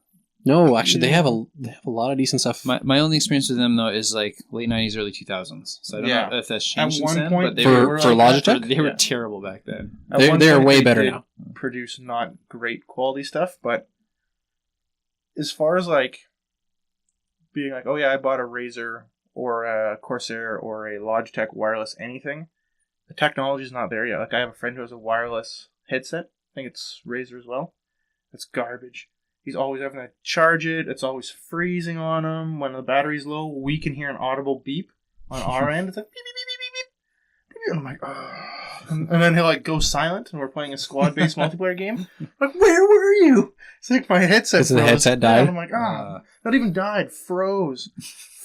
no, actually, they have a lot of decent stuff. My only experience with them though is like late 90s, early 2000s. So I don't Yeah. know if that's At changed since one then, point, but they For- were for like that. Logitech? They were Yeah. terrible back then. At They're one they're point, way they better did now. Produce not great quality stuff, but as far as like being like, oh yeah, I bought a Razer or a Corsair or a Logitech wireless anything, the technology's not there yet. Like I have a friend who has a wireless headset. I think it's Razer as well. It's garbage. He's always having to charge it. It's always freezing on him. When the battery's low, we can hear an audible beep on our end. It's like beep beep beep beep beep beep. And I'm like, oh. And then he'll like go silent, and we're playing a squad-based multiplayer game. I'm like, where were you? It's like my headset. Because the froze. headset Yeah, died? and I'm like, not even died. Froze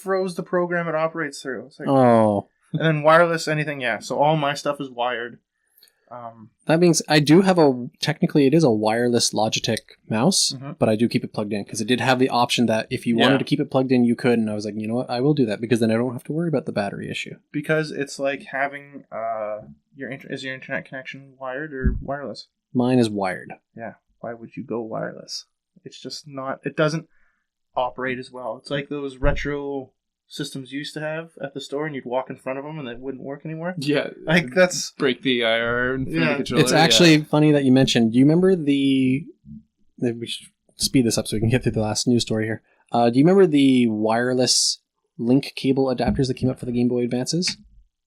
the program it operates through. It's like, Oh, and then wireless anything, yeah. So all my stuff is wired. that means I do have technically it is a wireless Logitech mouse, Mhm. but I do keep it plugged in because it did have the option that if you wanted Yeah. to keep it plugged in, you could. And I was like, you know what? I will do that because then I don't have to worry about the battery issue. Because it's like having is your internet connection wired or wireless? Mine is wired. Yeah. Why would you go wireless? It's just not. It doesn't operate as well. It's like those retro systems you used to have at the store, and you'd walk in front of them, and they wouldn't work anymore. Yeah, Like that's break the IR and Yeah. the controller. It's actually funny that you mentioned. Do you remember we should speed this up so we can get through the last news story here. Do you remember the wireless link cable adapters that came up for the Game Boy Advances?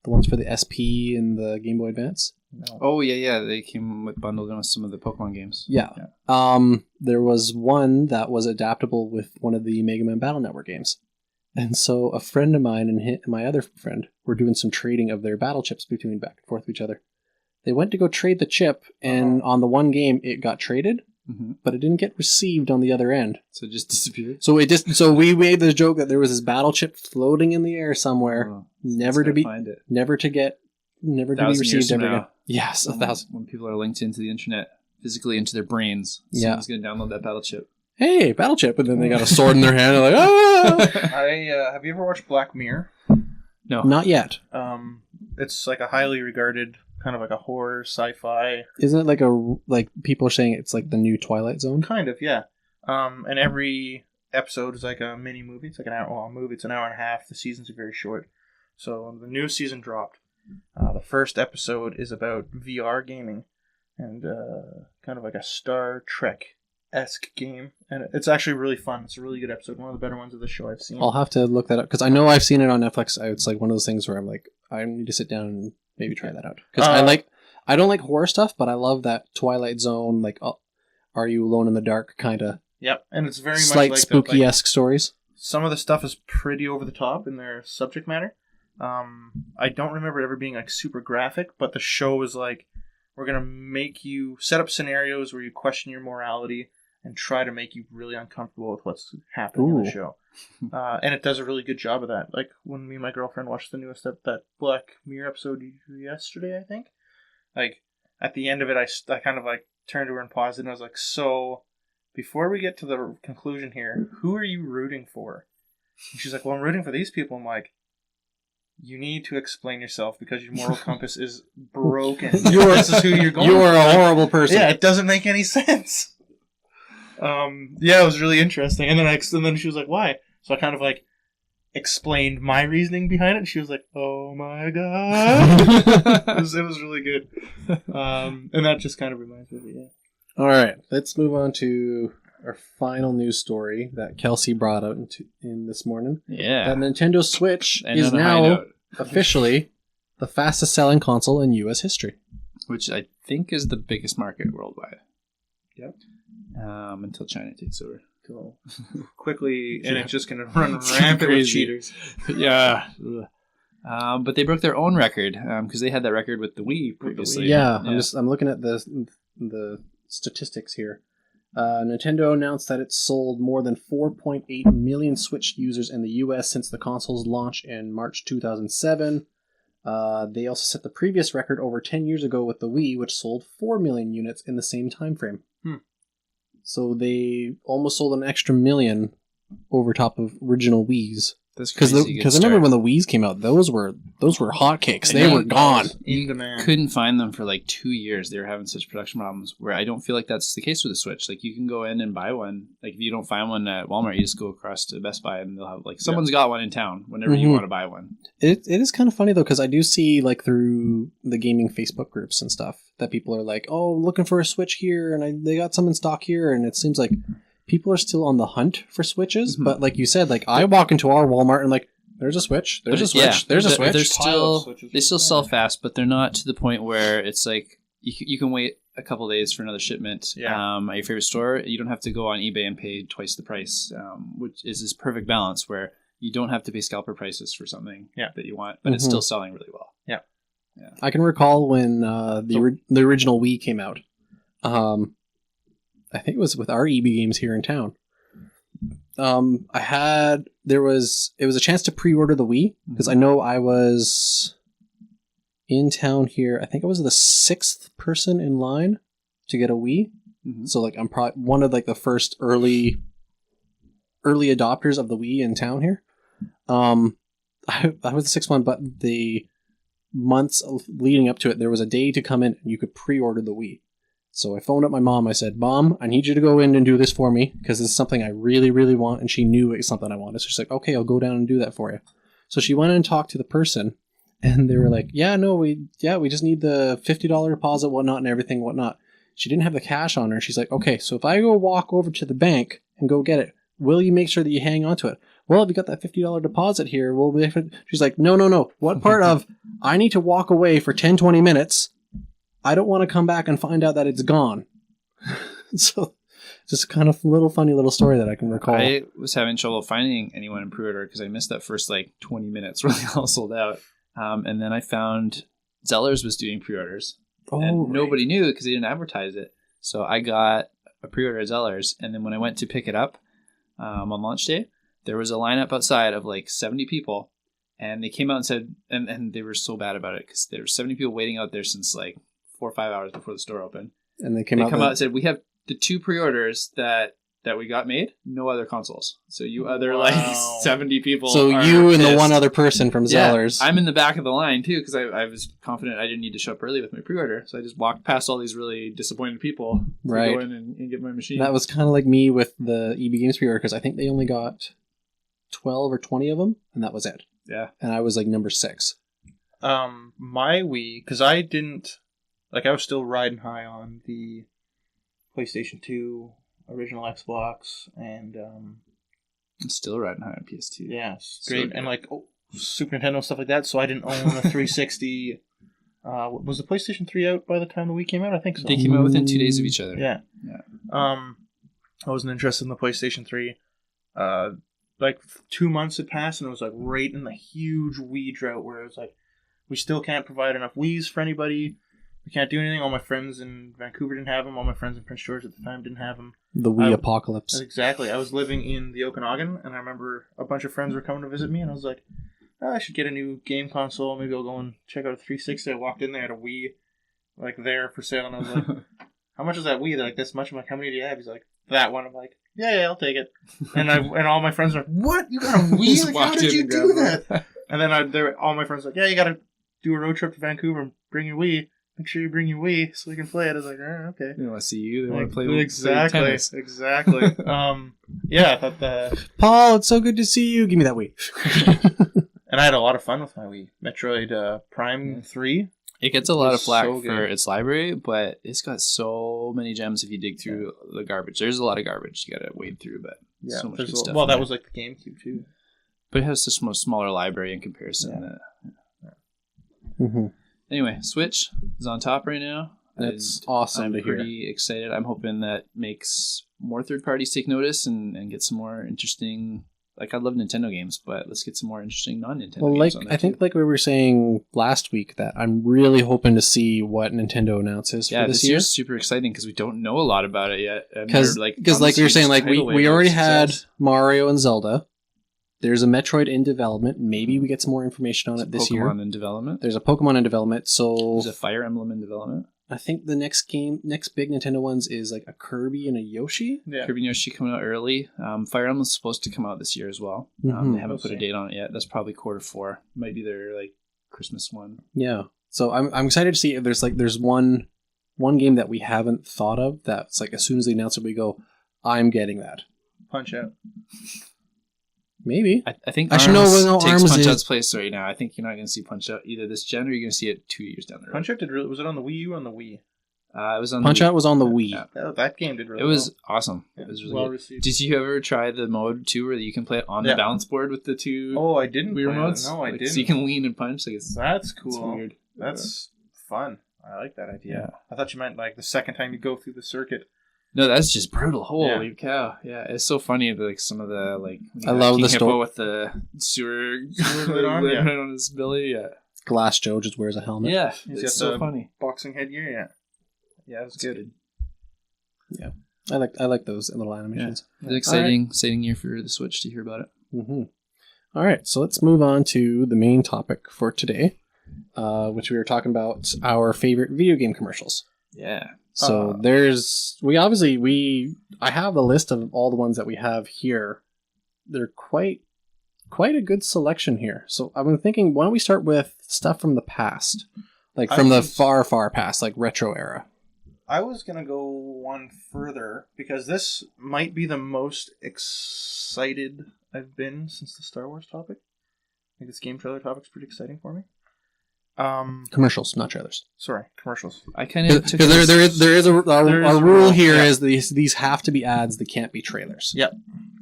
The ones for the SP and the Game Boy Advance? no. Oh yeah. They came with bundled in with some of the Pokemon games. Yeah. There was one that was adaptable with one of the Mega Man Battle Network games. And so a friend of mine and my other friend were doing some trading of their battle chips between back and forth to each other. They went to go trade the chip, and on the one game, it got traded, Mm-hmm. but it didn't get received on the other end. So it just disappeared. So we made the joke that there was this battle chip floating in the air somewhere, Oh, never to let's be gotta find it. 1,000 years received ever from again. now. Yes, 1,000. When people are linked into the internet. physically into their brains. Yeah. Someone's going to download that battle chip. Hey, battle chip, and then they got a sword in their hand. And they're like, ah! Have you ever watched Black Mirror? No. Not yet. It's like a highly regarded kind of like a horror sci-fi. Isn't it like people are saying it's like the new Twilight Zone? Kind of, yeah. And every episode is like a mini movie. It's like an hour long movie. It's an hour and a half. The seasons are very short. So the new season dropped. The first episode is about VR gaming and kind of like a Star Trek-esque game. And it's actually really fun. It's a really good episode. One of the better ones of the show I've seen. I'll have to look that up because I know I've seen it on Netflix. It's like one of those things where I'm like, I need to sit down and maybe try that out. Because I don't like horror stuff, but I love that Twilight Zone, like, Are You Alone in the Dark kind of. Yep, and it's very slight much like spooky-esque stories. Some of the stuff is pretty over the top in their subject matter. I don't remember it ever being like super graphic, but the show is like, we're going to make you set up scenarios where you question your morality and try to make you really uncomfortable with what's happening in the show. And it does a really good job of that. Like when me and my girlfriend watched the newest that Black Mirror episode yesterday, I think. Like at the end of it, I kind of like turned to her and paused it, and I was like, so before we get to the conclusion here, who are you rooting for? And she's like, well, I'm rooting for these people. I'm like, you need to explain yourself because your moral compass is broken. This is who you're going You are for. a horrible person. Yeah, it doesn't make any sense. Yeah, it was really interesting. And then she was like, why? So I kind of like explained my reasoning behind it. And she was like, oh my god. it was really good. And that just kind of reminds me of it, yeah. All right, let's move on to our final news story that Kelsey brought out in this morning. Yeah. That Nintendo Switch And is on a high now note. officially the fastest selling console in U.S. history. Which I think is the biggest market worldwide. Yep. Until China takes over. So quickly, and it's just going to run rampant with cheaters. Yeah. But they broke their own record because they had that record with the Wii previously. Yeah. I'm looking at the statistics here. Nintendo announced that it sold more than 4.8 million Switch users in the U.S. since the console's launch in March 2007. They also set the previous record over 10 years ago with the Wii, which sold 4 million units in the same time frame. So they almost sold an extra million over top of original Wii's. Because I remember when the Wii's came out, those were hotcakes. They were gone. In demand. Couldn't find them for like 2 years. They were having such production problems where I don't feel like that's the case with the Switch. Like you can go in and buy one. Like if you don't find one at Walmart, you just go across to Best Buy and they'll have like someone's got one in town whenever you want to buy one. It is kind of funny though, because I do see like through the gaming Facebook groups and stuff that people are like, oh, looking for a Switch here, and they got some in stock here, and it seems like people are still on the hunt for Switches, but like you said, like I walk into our Walmart and like, there's a Switch, there's a Switch, there's a Switch. They still sell fast, but they're not to the point where it's like you can wait a couple days for another shipment at your favorite store. You don't have to go on eBay and pay twice the price, which is this perfect balance where you don't have to pay scalper prices for something that you want, but it's still selling really well. Yeah. I can recall when the original Wii came out. I think it was with our EB Games here in town. It was a chance to pre-order the Wii because I know I was in town here. I think I was the 6th person in line to get a Wii. So like I'm probably one of like the first early adopters of the Wii in town here. I was the 6th one, but the months leading up to it, there was a day to come in and you could pre-order the Wii. So I phoned up my mom. I said, Mom, I need you to go in and do this for me because it's something I really, really want. And she knew it was something I wanted. So she's like, okay, I'll go down and do that for you. So she went in and talked to the person and they were like, we just need the $50 deposit, whatnot, and everything, whatnot. She didn't have the cash on her. She's like, okay, so if I go walk over to the bank and go get it, will you make sure that you hang on to it? Well, if you got that $50 deposit here, she's like, no. What part of I need to walk away for 10, 20 minutes? I don't want to come back and find out that it's gone. So, just kind of funny little story that I can recall. I was having trouble finding anyone in pre-order because I missed that first 20 minutes where they all sold out. And then I found Zellers was doing pre-orders. And nobody knew because they didn't advertise it. So I got a pre-order at Zellers. And then when I went to pick it up on launch day, there was a lineup outside of 70 people. And they came out and said, and they were so bad about it because there were 70 people waiting out there since 4 or 5 hours before the store opened. And they came They out. come out and said, we have the 2 pre-orders that we got made, no other consoles. So you other like Wow. 70 people. So are you and the pissed. one other person from Zellers. I'm in the back of the line too because I was confident I didn't need to show up early with my pre-order. So I just walked past all these really disappointed people to Right. go in and get my machine. That was kind of like me with the EB Games pre-order because I think they only got 12 or 20 of them, and that was it. Yeah. And I was like number 6. My Wii, because I didn't, like, I was still riding high on the PlayStation 2, original Xbox, and I'm still riding high on PS2. yeah, it's So great, good. and like Super Nintendo stuff like that. So I didn't own a 360. Was the PlayStation 3 out by the time the Wii came out? I think so. They came out within 2 days of each other. Yeah. Yeah. I wasn't interested in the PlayStation 3. Like 2 months had passed, and it was like right in the huge Wii drought where it was like, we still can't provide enough Wiis for anybody. We can't do anything. All my friends in Vancouver didn't have them. All my friends in Prince George at the time didn't have them. The Wii apocalypse. Exactly. I was living in the Okanagan, and I remember a bunch of friends were coming to visit me, and I was like, I should get a new game console. Maybe I'll go and check out a 360. I walked in there, had a Wii, like, there for sale, and I was like, how much is that Wii? They're like, this much. I'm like, how many do you have? He's like, that one. I'm like, yeah, I'll take it. And all my friends are like, what? You got a Wii? Like, how did you do that? And then all my friends were like, yeah, you got to do a road trip to Vancouver and bring your Wii. Make sure you bring your Wii so we can play it. I was like, okay. They want to see you. They want to play Exactly. play tennis. Exactly. Yeah, I thought that. Paul, it's so good to see you. Give me that Wii. And I had a lot of fun with my Wii. Metroid Prime 3. It gets a lot of It's flack so for good. its library, but it's got so many gems if you dig through the garbage. There's a lot of garbage you got to wade through, but Yeah, so much there's good stuff. well, in that there. was like the GameCube too. But it has a smaller library in comparison. Mm-hmm. Anyway, Switch is on top right now. That's and awesome I'm to hear. pretty excited. I'm hoping that makes more third parties take notice and get some more interesting. Like, I love Nintendo games, but let's get some more interesting non-Nintendo Well, games like on there I think, too. like we were saying last week, that I'm really hoping to see what Nintendo announces Yeah, for this this year. year's super exciting because we don't know a lot about it yet. And Because, they're, like on we this were saying, huge like tidal we wave of already had success. Mario and Zelda. There's a Metroid in development. Maybe we get some more information on There's it a this year. Pokemon in development. There's a Pokemon in development. So There's a Fire Emblem in development. I think the next big Nintendo ones is like a Kirby and a Yoshi. Yeah. Kirby and Yoshi coming out early. Fire Emblem's supposed to come out this year as well. Mhm. They haven't We'll put a see. date on it yet. That's probably Q4. Might be their like Christmas one. Yeah. So I'm excited to see if there's one game that we haven't thought of that's like as soon as they announce it we go, I'm getting that. Punch Out. Maybe. I think Actually, Arms no, takes Arms Punch is- Out's place right now. I think you're not going to see Punch Out either this gen or you're going to see it 2 years down the road. Punch Out did really. Was it on the Wii U or on the Wii? It was on Punch the Wii. Out was on the Wii. Yeah. That game did really. It was awesome. well. It was really well good. received. Did you ever try the mode too, where you can play it on the Yeah. balance board with the two Oh, I didn't. Wii play remotes? that. No, I Like, didn't. So you can lean and punch. Like it's That's cool. It's weird. That's fun. I like that idea. Yeah. I thought you meant like the second time you go through the circuit. No, that's just brutal. Holy cow! Yeah, it's so funny. Like some of the like. I love King the Hippo sto- with the sewer lid on, yeah. on his belly. Yeah, Glass Joe just wears a helmet. yeah, He's it's got so the funny. boxing headgear. Yeah. Yeah, it was It's good. I like those little animations. It's an exciting year for the Switch to hear about it. Mm-hmm. All right, so let's move on to the main topic for today, which we were talking about our favorite video game commercials. Yeah, So I have a list of all the ones that we have here. They're quite a good selection here. So I've been thinking, why don't we start with stuff from the past, like from the far past, like retro era. I was gonna go one further because this might be the most excited I've been since the Star Wars topic. I think this game trailer topic's pretty exciting for me. Commercials, not trailers. Sorry, commercials. I kind of Because there is a a rule rule, here yeah. is these have to be ads. They can't be trailers. Yep,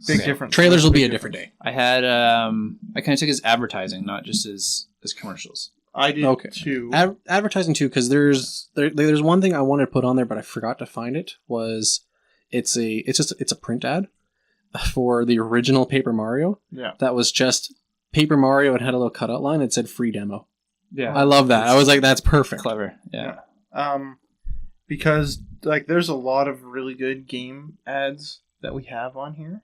big Okay. difference. Trailers will be Big a different difference. day. I had I kind of took it as advertising, not just as commercials. I did Okay. too. Advertising too, because there's one thing I wanted to put on there, but I forgot to find it. It's a print ad for the original Paper Mario. Yeah. That was just Paper Mario and had a little cutout line that said free demo. Yeah, I love that. I was like, that's perfect. clever. Yeah. Because like there's a lot of really good game ads that we have on here.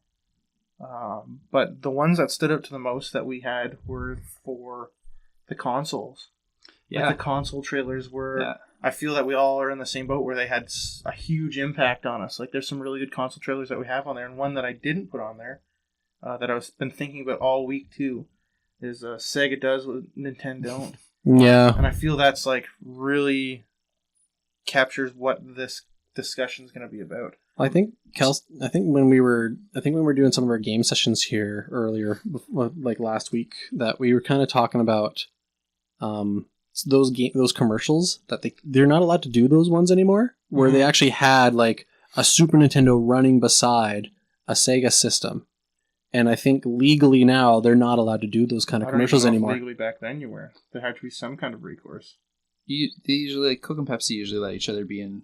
But the ones that stood out to the most that we had were for the consoles. Yeah. Like the console trailers were I feel that we all are in the same boat where they had a huge impact on us. Like, there's some really good console trailers that we have on there, and one that I didn't put on there that I've been thinking about all week too is Sega does what Nintendo don't. Yeah. And I feel that's like really captures what this discussion is going to be about. I think when we were doing some of our game sessions here earlier, like last week, that we were kind of talking about those commercials that they're not allowed to do those ones anymore, where they actually had like a Super Nintendo running beside a Sega system. And I think legally now they're not allowed to do those kind of commercials anymore. Legally back then you were. There had to be some kind of recourse. They usually, like Coke and Pepsi usually let each other be in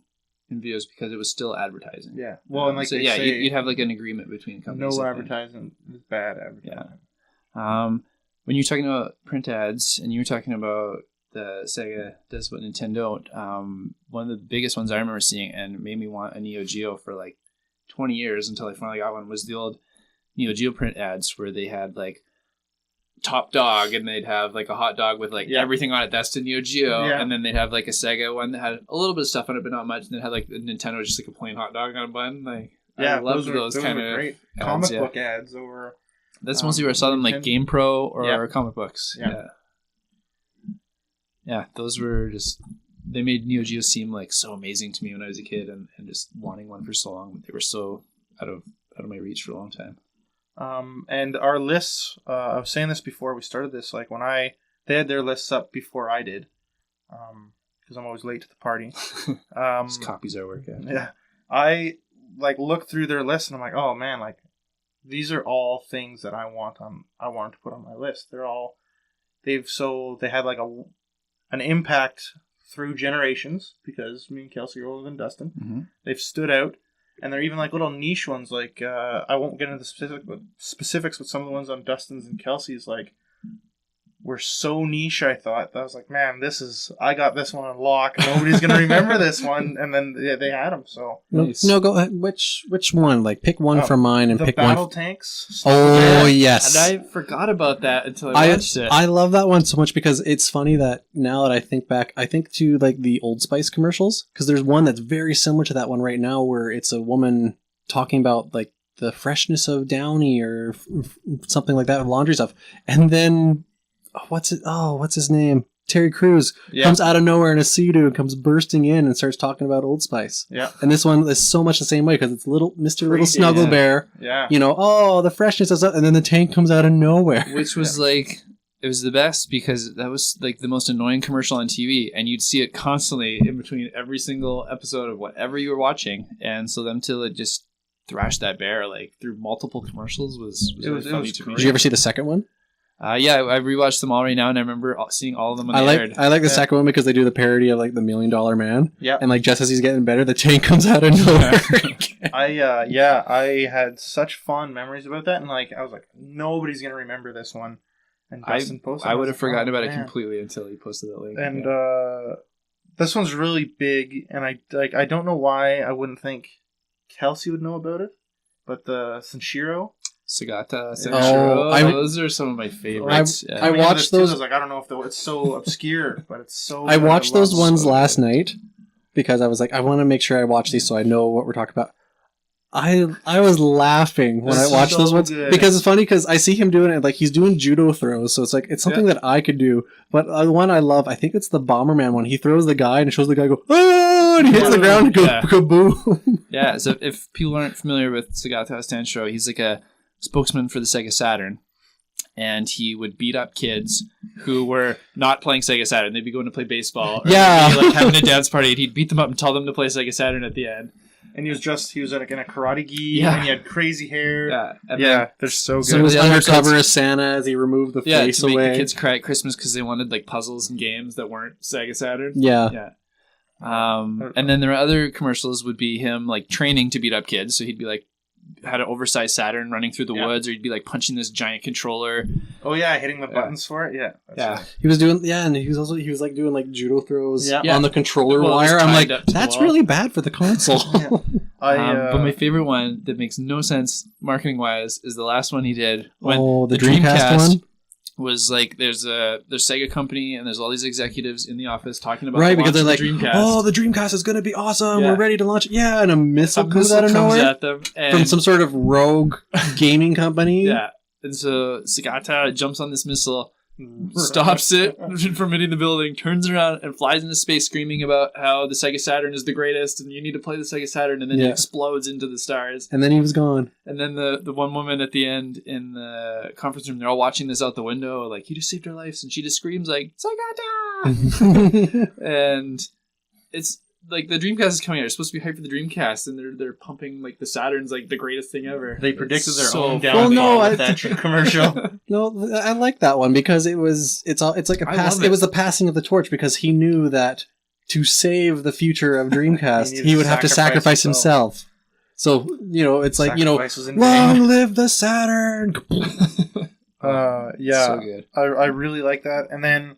videos because it was still advertising. Yeah. Well, and like so they say, you'd have like an agreement between companies. No advertising is bad advertising. Yeah. When you're talking about print ads and you were talking about the Sega does what Nintendo don't, one of the biggest ones I remember seeing and made me want a Neo Geo for like 20 years until I finally got one was the old Neo Geo print ads where they had like Top Dog and they'd have like a hot dog with like everything on it. That's the Neo Geo. And then they'd have like a Sega one that had a little bit of stuff on it, but not much. And then had like the Nintendo, just like a plain hot dog on a bun. Like, I loved those kind of great ads, comic book ads over. That's mostly where I saw them, like Game Pro or comic books. Yeah, those were just, they made Neo Geo seem like so amazing to me when I was a kid and just wanting one for so long. They were so out of my reach for a long time. And our lists, I was saying this before we started this, like they had their lists up before I did, because I'm always late to the party. Just copies our work. Yeah. I like looked through their list and I'm like, oh man, like these are all things that I wanted to put on my list. They had like an impact through generations because me and Kelsey are older than Dustin. Mm-hmm. They've stood out. And they're even like little niche ones. Like I won't get into the specifics, but some of the ones on Dustin's and Kelsey's like were so niche. I thought that I was like, man, I got this one on lock. Nobody's gonna remember this one. And then they had them. So no, go ahead. Which one? Like pick one from mine and pick one. The battle tanks. Oh yes, and I forgot about that until I watched it. I love that one so much because it's funny that now that I think back, I think to like the Old Spice commercials because there's one that's very similar to that one right now where it's a woman talking about like the freshness of Downy or something like that with laundry stuff, and then. What's his name? Terry Crews comes out of nowhere in a Sea-Doo and comes bursting in and starts talking about Old Spice. Yeah. And this one is so much the same way because it's Mr. Little Snuggle Bear. Yeah. You know, the freshness of stuff, and then the tank comes out of nowhere. Which was like, it was the best because that was like the most annoying commercial on TV and you'd see it constantly in between every single episode of whatever you were watching. And so them to just thrash that bear like through multiple commercials was funny to me. Did you ever see the second one? Yeah, I rewatched them all right now, and I remember seeing all of them when they aired. I like the second one because they do the parody of like the $1 Million Man. Yeah, and like just as he's getting better, the tank comes out of nowhere. I had such fond memories about that, and like I was like, nobody's gonna remember this one. And Dustin posted. I would have forgotten about it completely until he posted that link. And this one's really big, and I don't know why I wouldn't think Kelsey would know about it, but the Senshiro. Sagata, Senshiro. Those are some of my favorites. I watched those. I was like, I don't know if it's so obscure, but it's so. I watched those ones last night because I was like, I want to make sure I watch these so I know what we're talking about. I was laughing when I watched those ones because it's funny because I see him doing it like he's doing judo throws, so it's like it's something that I could do. But the one I love, I think it's the Bomberman one. He throws the guy and shows the guy go, oh, and he hits the ground and goes kaboom. Yeah, so if people aren't familiar with Sagata Senshiro, he's like a spokesman for the Sega Saturn, and he would beat up kids who were not playing Sega Saturn. They'd be going to play baseball, or like having a dance party, and he'd beat them up and tell them to play Sega Saturn at the end. And he was like in a karate gi, and he had crazy hair. They're so good. So he was undercover as Santa as he removed the face to away. Make the kids cry at Christmas because they wanted like puzzles and games that weren't Sega Saturn. And then there were other commercials would be him like training to beat up kids. So he'd be like had an oversized Saturn running through the woods, or he'd be like punching this giant controller. Oh yeah, hitting the buttons for it. Yeah. He was doing and he was like doing like judo throws on the controller wire. I'm like, that's really bad for the console. But my favorite one that makes no sense marketing wise is the last one he did when the Dreamcast one. was like there's Sega company and there's all these executives in the office talking about Right, because they're like, the Dreamcast. oh, the Dreamcast is going to be awesome. Yeah. We're ready to launch it. Yeah, and a missile comes out of nowhere at them and, from some sort of rogue gaming company. Yeah, and so Sagata jumps on this missile, stops it from hitting the building, turns around and flies into space screaming about how the Sega Saturn is the greatest and you need to play the Sega Saturn, and then it explodes into the stars. And then he was gone. And then the one woman at the end in the conference room, they're all watching this out the window, like, he just saved her life, and she just screams like, Sagata! And it's like the Dreamcast is coming out. You're supposed to be hyped for the Dreamcast, and they're pumping like the Saturn's like the greatest thing ever. They predicted their own Well, downfall no, with that commercial. No, I like that one because it's like a pass. It was the passing of the torch because he knew that to save the future of Dreamcast, he would have to sacrifice himself. So it's like long live the Saturn. Yeah, so good. I really like that. And then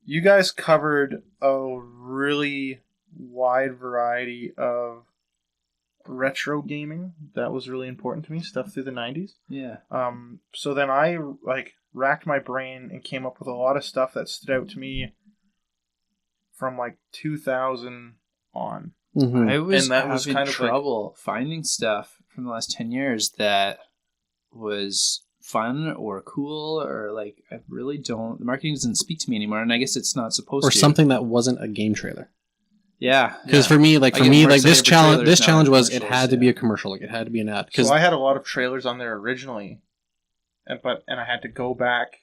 you guys covered a really wide variety of retro gaming that was really important to me, stuff through the 90s. Yeah. So then I racked my brain and came up with a lot of stuff that stood out to me from 2000 on. Mm-hmm. I was And that was having kind of trouble finding stuff from the last 10 years that was fun or cool, or I really don't, the marketing doesn't speak to me anymore, and I guess it's not supposed Or to. something that wasn't a game trailer. Yeah. Because for me, this challenge was it had to be yeah. a commercial, it had to be an ad. So I had a lot of trailers on there originally, and I had to go back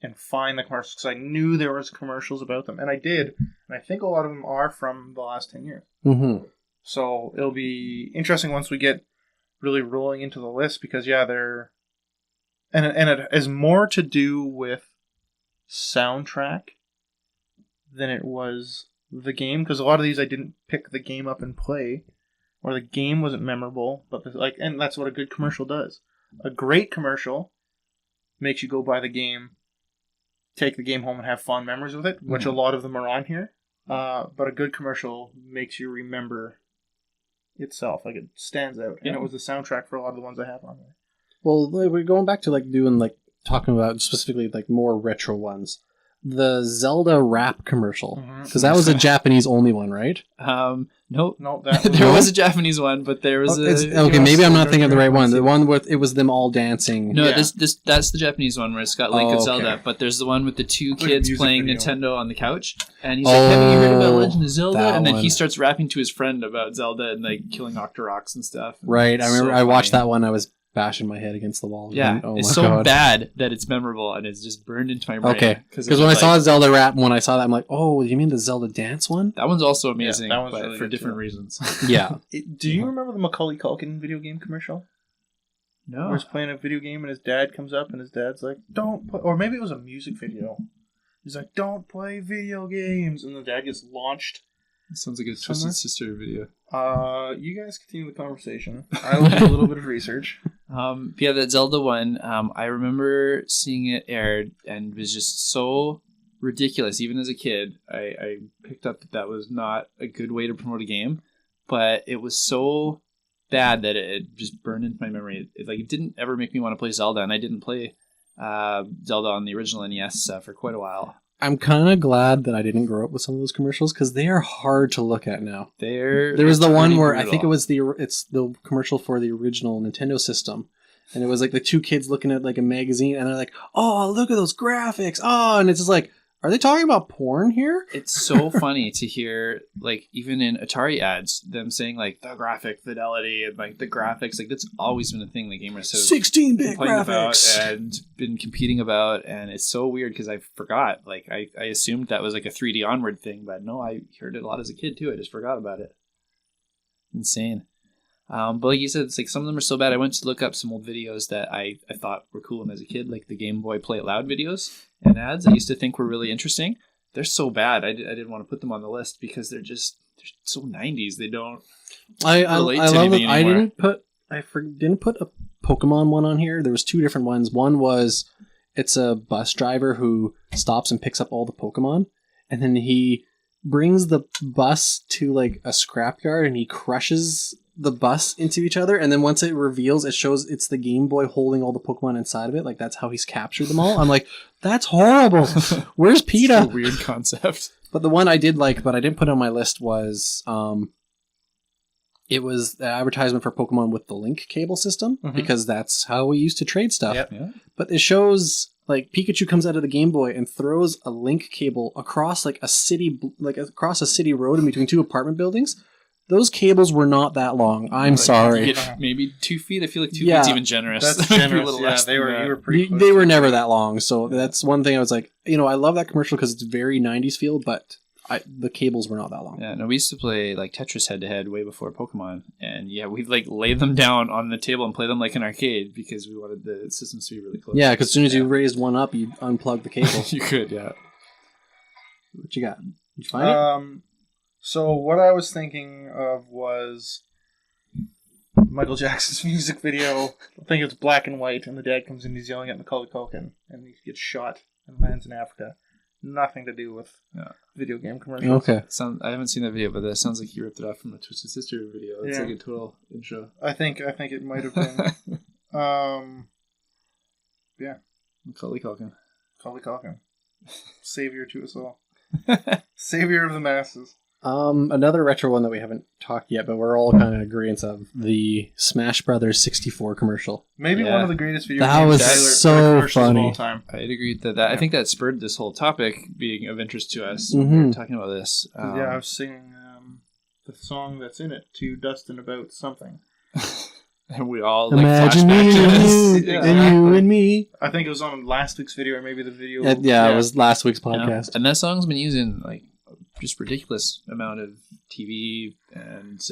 and find the commercials because I knew there was commercials about them, and I did, and I think a lot of them are from the last 10 years. Mm-hmm. So it'll be interesting once we get really rolling into the list because they're and it has more to do with soundtrack than it was the game, because a lot of these I didn't pick the game up and play, or the game wasn't memorable, but and that's what a good commercial does. A great commercial makes you go buy the game, take the game home and have fond memories with it, which a lot of them are on here. But a good commercial makes you remember itself, it stands out, and it was the soundtrack for a lot of the ones I have on there. Well, we're going back to doing talking about specifically more retro ones. The Zelda rap commercial, because that was a Japanese only one, right? Nope. No, there was a Japanese one, but there was okay. Maybe I'm not thinking of the right one. The one where it was them all dancing. No, that's the Japanese one where it's got Link and Zelda. But there's the one with the two kids playing Nintendo on the couch, and he's like, "Have you heard about Legend of Zelda?" And then he starts rapping to his friend about Zelda and killing Octoroks and stuff. Right. I remember I watched that one. I was bashing my head against the wall. Yeah, it's so bad that it's memorable and it's just burned into my brain. Okay, because when I saw Zelda rap, when I saw that, I'm like, oh, you mean the Zelda dance one? That one's also amazing, that one's but really for good different too. reasons. Yeah. Do you remember the Macaulay Culkin video game commercial? No. Where he's playing a video game and his dad comes up and his dad's like, don't play, or maybe it was a music video. He's like, don't play video games, and the dad gets launched. It sounds like a Twisted Sister video. You guys continue the conversation. I will do a little bit of research. Yeah, that Zelda one, I remember seeing it aired and was just so ridiculous. Even as a kid, I picked up that was not a good way to promote a game, but it was so bad that it just burned into my memory. It didn't ever make me want to play Zelda, and I didn't play Zelda on the original NES for quite a while. I'm kind of glad that I didn't grow up with some of those commercials because they are hard to look at now. There was the one where brutal. I think it's the commercial for the original Nintendo system, and it was the two kids looking at a magazine, and they're like, "Oh, look at those graphics!" Oh, and it's just are they talking about porn here? It's so funny to hear, even in Atari ads, them saying, the graphic fidelity and, the graphics. That's always been a thing the gamers have 16-bit graphics about and been competing about, and it's so weird because I forgot. I assumed that was a 3D onward thing, but no, I heard it a lot as a kid, too. I just forgot about it. Insane. But like you said, some of them are so bad. I went to look up some old videos that I thought were cool as a kid, the Game Boy Play It Loud videos and ads I used to think were really interesting. They're so bad. I didn't want to put them on the list because they're so 90s. They don't relate to anything anymore. I didn't put a Pokemon one on here. There was two different ones. One was it's a bus driver who stops and picks up all the Pokemon, and then he brings the bus to a scrapyard and he crushes the bus into each other, and then once it reveals, it shows it's the Game Boy holding all the Pokemon inside of it. Like, that's how he's captured them all. I'm like, that's horrible. Where's PETA? It's a weird concept. But the one I did like, but I didn't put on my list was it was the advertisement for Pokemon with the link cable system, because that's how we used to trade stuff. Yep. Yeah. But it shows like Pikachu comes out of the Game Boy and throws a link cable across like across a city road in between two apartment buildings. Those cables were not that long. I'm sorry. You get maybe 2 feet. I feel like 2 feet's even generous. That's Maybe generous. a little Yeah, less they than were. that. You were pretty. Close. They were never that long. So that's one thing I was like, I love that commercial because it's very 90s feel, but the cables were not that long. Yeah, no, we used to play like Tetris head-to-head way before Pokemon. And yeah, we'd like lay them down on the table and play them like an arcade because we wanted the systems to be really close. Yeah, because as soon as you raised one up, you unplug the cable. You could, yeah. What you got? Did you find it? So what I was thinking of was Michael Jackson's music video. I think it's black and white, and the dad comes in, he's yelling at Macaulay Culkin, and he gets shot and lands in Africa. Nothing to do with video game commercials. Okay. I haven't seen that video, but that sounds like he ripped it off from a Twisted Sister video. It's like a total intro. I think it might have been. Yeah. Macaulay Culkin. Macaulay Culkin. Savior to us all. Savior of the masses. Another retro one that we haven't talked yet, but we're all kind of in agreement of the Smash Brothers 64 commercial. Maybe one of the greatest video that games was so funny. of all time. I'd agree that I think that spurred this whole topic being of interest to us when we were talking about this. I was singing the song that's in it to Dustin about something. And we all Imagine flashed back to this. and you and me. I think it was on last week's video, or maybe the video. It was last week's podcast. And that song's been used in like just ridiculous amount of TV and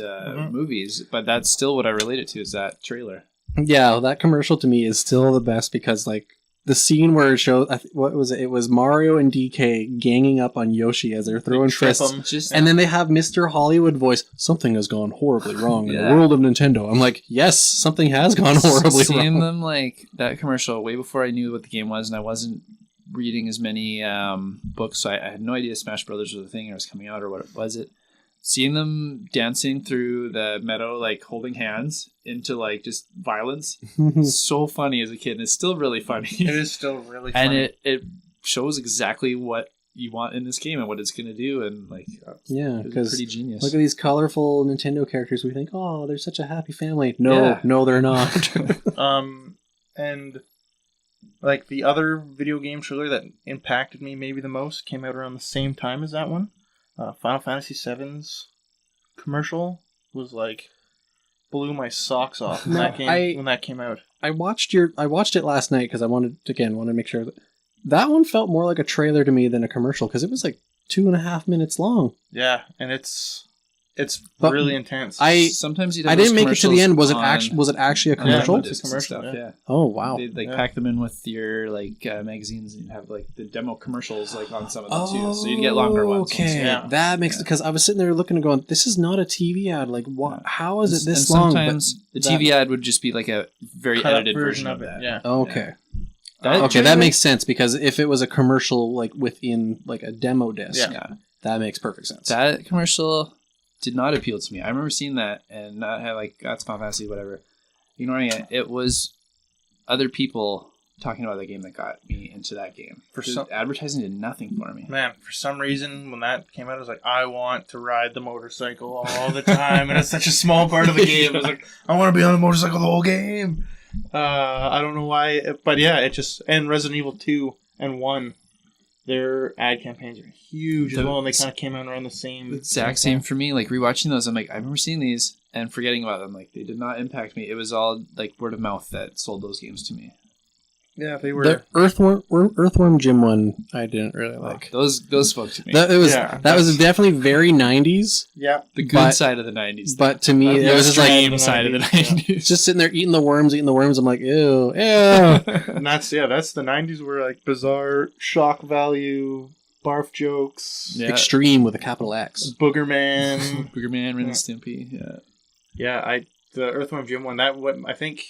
movies, but that's still what I relate it to is that trailer. Yeah, well, that commercial to me is still the best because like the scene where it shows what was it? It was Mario and DK ganging up on Yoshi as they're throwing fists, and then they have Mr. Hollywood voice. Something has gone horribly wrong in the world of Nintendo. I'm like, yes, something has gone horribly wrong. Seeing them like that commercial way before I knew what the game was, and I wasn't reading as many books, so I had no idea Smash Brothers was a thing or was coming out or what it was. Seeing them dancing through the meadow, like holding hands into like just violence, so funny as a kid, and it's still really funny. It is still really funny, and it shows exactly what you want in this game and what it's going to do, and like because pretty genius. Look at these colorful Nintendo characters. We think, oh, they're such a happy family. No, they're not. And like the other video game trailer that impacted me maybe the most came out around the same time as that one. Final Fantasy VII's commercial was like blew my socks off when that came out. I watched it last night because I wanted to make sure that one felt more like a trailer to me than a commercial because it was like 2.5 minutes long. Yeah, and it's really intense. Sometimes I didn't make it to the end. Was it actually a commercial? It's a commercial. Yeah. Oh wow! They pack them in with your like magazines and have like the demo commercials like on some of them too, so you get longer ones. Okay, that makes it because I was sitting there looking and going, "This is not a TV ad. Like, what? How is it this long?" Sometimes the TV ad would just be like a very edited version of that. Yeah. Okay. Yeah. That makes sense because if it was a commercial like within like a demo disc, that makes perfect sense. That commercial did not appeal to me. I remember seeing that and not have like that's Final Fantasy, whatever. Ignoring it, it was other people talking about the game that got me into that game. Advertising did nothing for me. Man, for some reason when that came out, I was like, I want to ride the motorcycle all the time, and it's such a small part of the game. I was like, I want to be on the motorcycle the whole game. I don't know why, but yeah, it just and Resident Evil 2 and 1. Their ad campaigns are huge as well, and they kind of came out around the same. Exact same for me. Like rewatching those, I'm like, I remember seeing these and forgetting about them. Like they did not impact me. It was all like word of mouth that sold those games to me. Yeah, they were. The Earthworm Jim one, I didn't really like. Those spoke to me. That was definitely very 90s. Yeah, the good side of the 90s. But to me, it was just like side of the 90s. Just sitting there eating the worms. I'm like, ew. And that's the 90s were like bizarre, shock value, barf jokes, extreme with a capital X. Boogerman, Ren and Stimpy. The Earthworm Jim one. I think.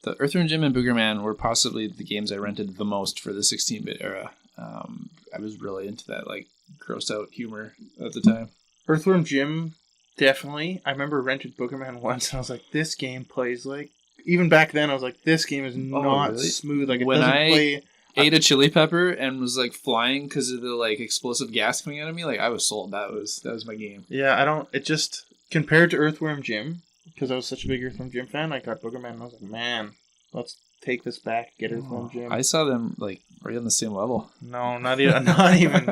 The Earthworm Jim and Boogerman were possibly the games I rented the most for the 16-bit era. I was really into that, like, gross out humor at the time. Earthworm Jim Definitely. I remember rented Boogerman once, and I was like, this game plays like... Even back then, I was like, this game is not really? smooth. Like, it When doesn't I play... ate a chili pepper and was like flying because of the like explosive gas coming out of me, like I was sold. That was my game. Yeah, I don't... It just... Compared to Earthworm Jim, because I was such a big Earthworm Jim fan, I got Boogerman, and I was like, man, let's take this back, get Earthworm Jim. I saw them like right on the same level. No, not even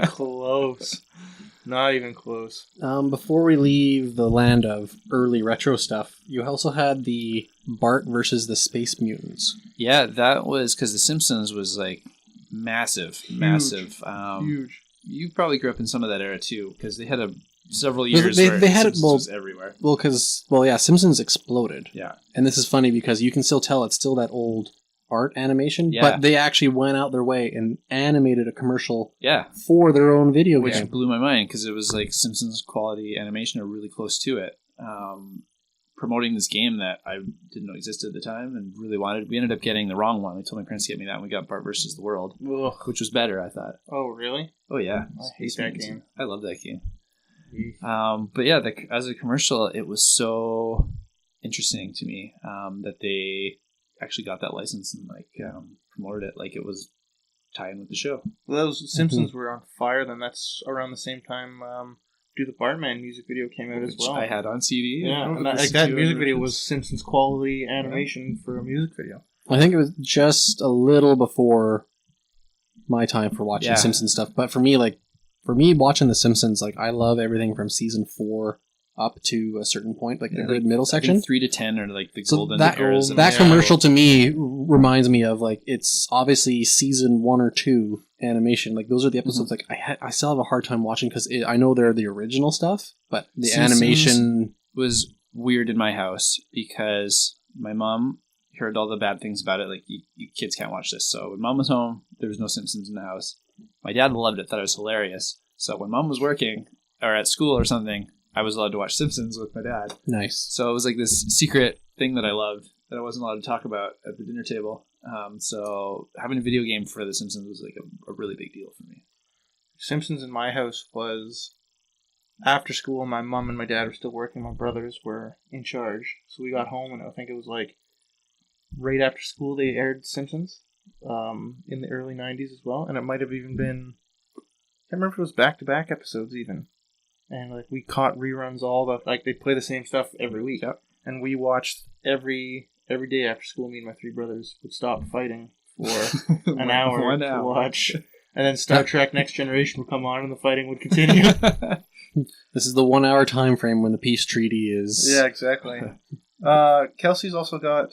close. Not even close. Before we leave the land of early retro stuff, you also had the Bart versus the Space Mutants. Yeah, that was because The Simpsons was like massive. Huge. You probably grew up in some of that era too, because they had several years where they had Simpsons was everywhere. Well, Simpsons exploded. Yeah. And this is funny because you can still tell it's still that old art animation, Yeah. but they actually went out their way and animated a commercial Yeah. for their own video Which game. blew my mind because it was like Simpsons quality animation or really close to it. Promoting this game that I didn't know existed at the time and really wanted. We ended up getting the wrong one. I told my parents to get me that and we got Bart versus the World, Ugh. which was better, I thought. Oh, really? Oh, yeah. I hate that game. I love that game. But yeah, as a commercial, it was so interesting to me that they actually got that license and like promoted it like it was tying with the show. Well, those Simpsons were on fire. Then that's around the same time Do the Bartman music video came out as well. I had on CD. Yeah, and that music video was Simpsons quality animation for a music video. I think it was just a little before my time for watching Simpsons stuff, but for me watching The Simpsons, like I love everything from season 4 up to a certain point, like the middle section. 3 to 10 are like the so golden that, eras. That commercial to me reminds me of like it's obviously season 1 or 2 animation. Like those are the episodes like I still have a hard time watching because I know they're the original stuff, but the Simpsons animation was weird in my house because my mom heard all the bad things about it. Like you kids can't watch this. So when mom was home, there was no Simpsons in the house. My dad loved it, thought it was hilarious. So when mom was working or at school or something, I was allowed to watch Simpsons with my dad. Nice. So it was like this secret thing that I loved that I wasn't allowed to talk about at the dinner table. So having a video game for The Simpsons was like a really big deal for me. Simpsons in my house was after school. My mom and my dad were still working. My brothers were in charge. So we got home and I think it was like right after school they aired Simpsons in the early 90s as well. And it might have even been, I can't remember if it was back-to-back episodes even. And like we caught reruns like they play the same stuff every week. Yep. And we watched every day after school. Me and my 3 brothers would stop fighting for an hour to watch. And then Star Trek Next Generation would come on and the fighting would continue. This is the 1 hour time frame when the peace treaty is... Yeah, exactly. Kelsey's also got...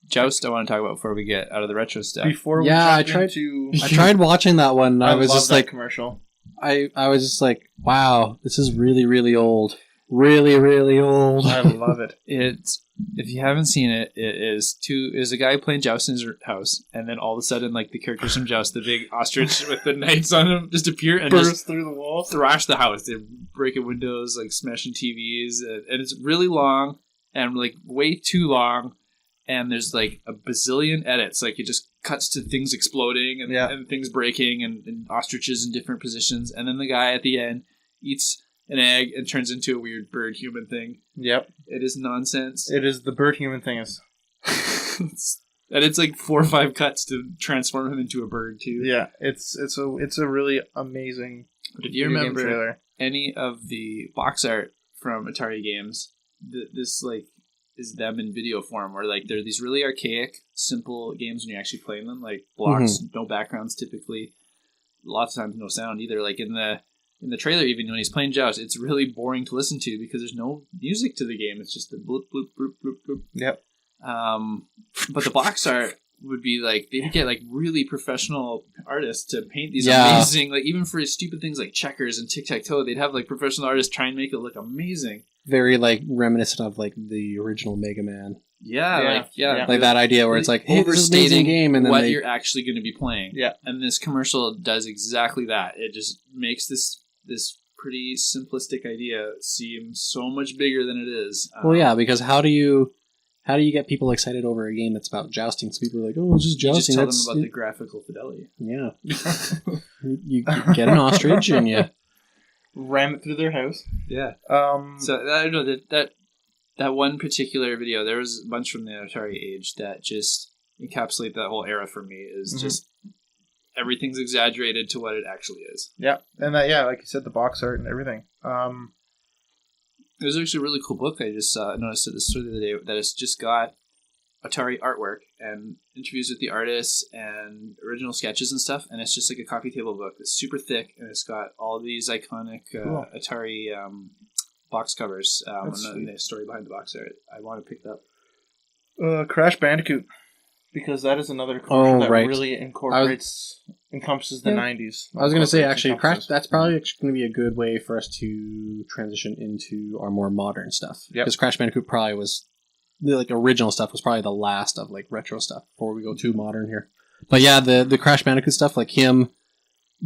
Joust I want to talk about before we get out of the retro stuff. I tried watching that one. I was just like... commercial. I was just like, wow, this is really, really old. Really, really old. I love it. If you haven't seen it, it is a guy playing Joust in his house, and then all of a sudden, like the characters from Joust, the big ostrich with the knights on him, just appear and burst just through the wall, thrash the house. They're breaking windows, like smashing TVs, and it's really long and like way too long. And there's like a bazillion edits. Like it just cuts to things exploding and things breaking and ostriches in different positions. And then the guy at the end eats an egg and turns into a weird bird human thing. Yep. It is nonsense. It is the bird human thing. And it's like 4 or 5 cuts to transform him into a bird too. Yeah, it's a really amazing. But if you remember any of the box art from Atari games, this like is them in video form, where like they're these really archaic, simple games when you're actually playing them, like blocks, no backgrounds typically, lots of times no sound either. Like in the trailer, even when he's playing Joust, it's really boring to listen to because there's no music to the game. It's just the bloop bloop bloop bloop bloop. Yep. But the box art would be like they'd get like really professional artists to paint these amazing, like even for stupid things like checkers and tic-tac-toe, they'd have like professional artists try and make it look amazing. Very like reminiscent of like the original Mega Man. Like that idea where it's like overstating game and then what you're actually going to be playing. Yeah, and this commercial does exactly that. It just makes this pretty simplistic idea seem so much bigger than it is. Because how do you get people excited over a game that's about jousting? So people are like, oh, it's just jousting. You just tell them about the graphical fidelity. Yeah, you get an ostrich and you. ram it through their house. Yeah. So I don't know that one particular video. There was a bunch from the Atari age that just encapsulate that whole era for me. Is just everything's exaggerated to what it actually is. Yeah, and like you said, the box art and everything. There's actually a really cool book I just noticed at the store the other day that has just got Atari artwork and interviews with the artists and original sketches and stuff, and it's just like a coffee table book that's super thick, and it's got all these iconic Atari box covers and the story behind the box art. I want to pick it up. Crash Bandicoot, because that is another commercial that really encompasses the 90s. I was going to say, actually, Crash, that's probably going to be a good way for us to transition into our more modern stuff. Because Crash Bandicoot probably was, the original stuff was probably the last of retro stuff before we go too modern here. But yeah, the Crash Bandicoot stuff, like him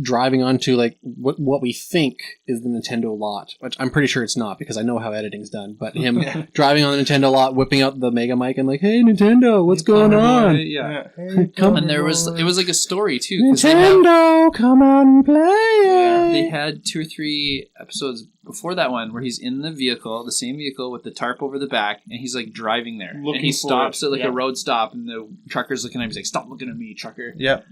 driving onto what we think is the Nintendo lot, which I'm pretty sure it's not because I know how editing's done, but him driving on the Nintendo lot, whipping out the Mega Mic and hey Nintendo, what's going on? Yeah. And it was like a story too. Nintendo, come on and play it. They had 2 or 3 episodes before that one where he's in the vehicle, the same vehicle with the tarp over the back, and he's driving there. And he stops at a road stop, and the trucker's looking at him. He's like, "Stop looking at me, trucker." Yeah.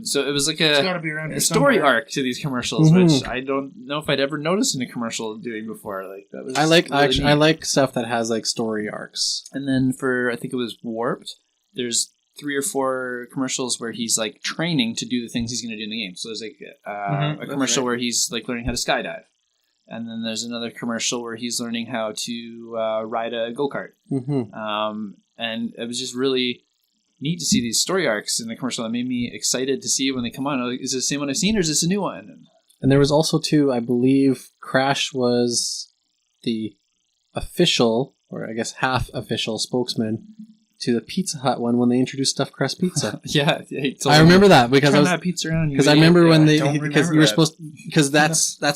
So it was like a story arc to these commercials, which I don't know if I'd ever noticed in a commercial doing before. That was I like stuff that has story arcs. And then for I think it was Warped, there's 3 or 4 commercials where he's training to do the things he's going to do in the game. So there's a commercial where he's learning how to skydive. And then there's another commercial where he's learning how to ride a go-kart. And it was just really neat to see these story arcs in the commercial. That made me excited to see when they come on. Is this the same one I've seen, or is this a new one? And there was also I believe Crash was the official, or I guess half official spokesman to the Pizza Hut one when they introduced stuffed crust pizza. I remember that because pizza around. Because I remember when that's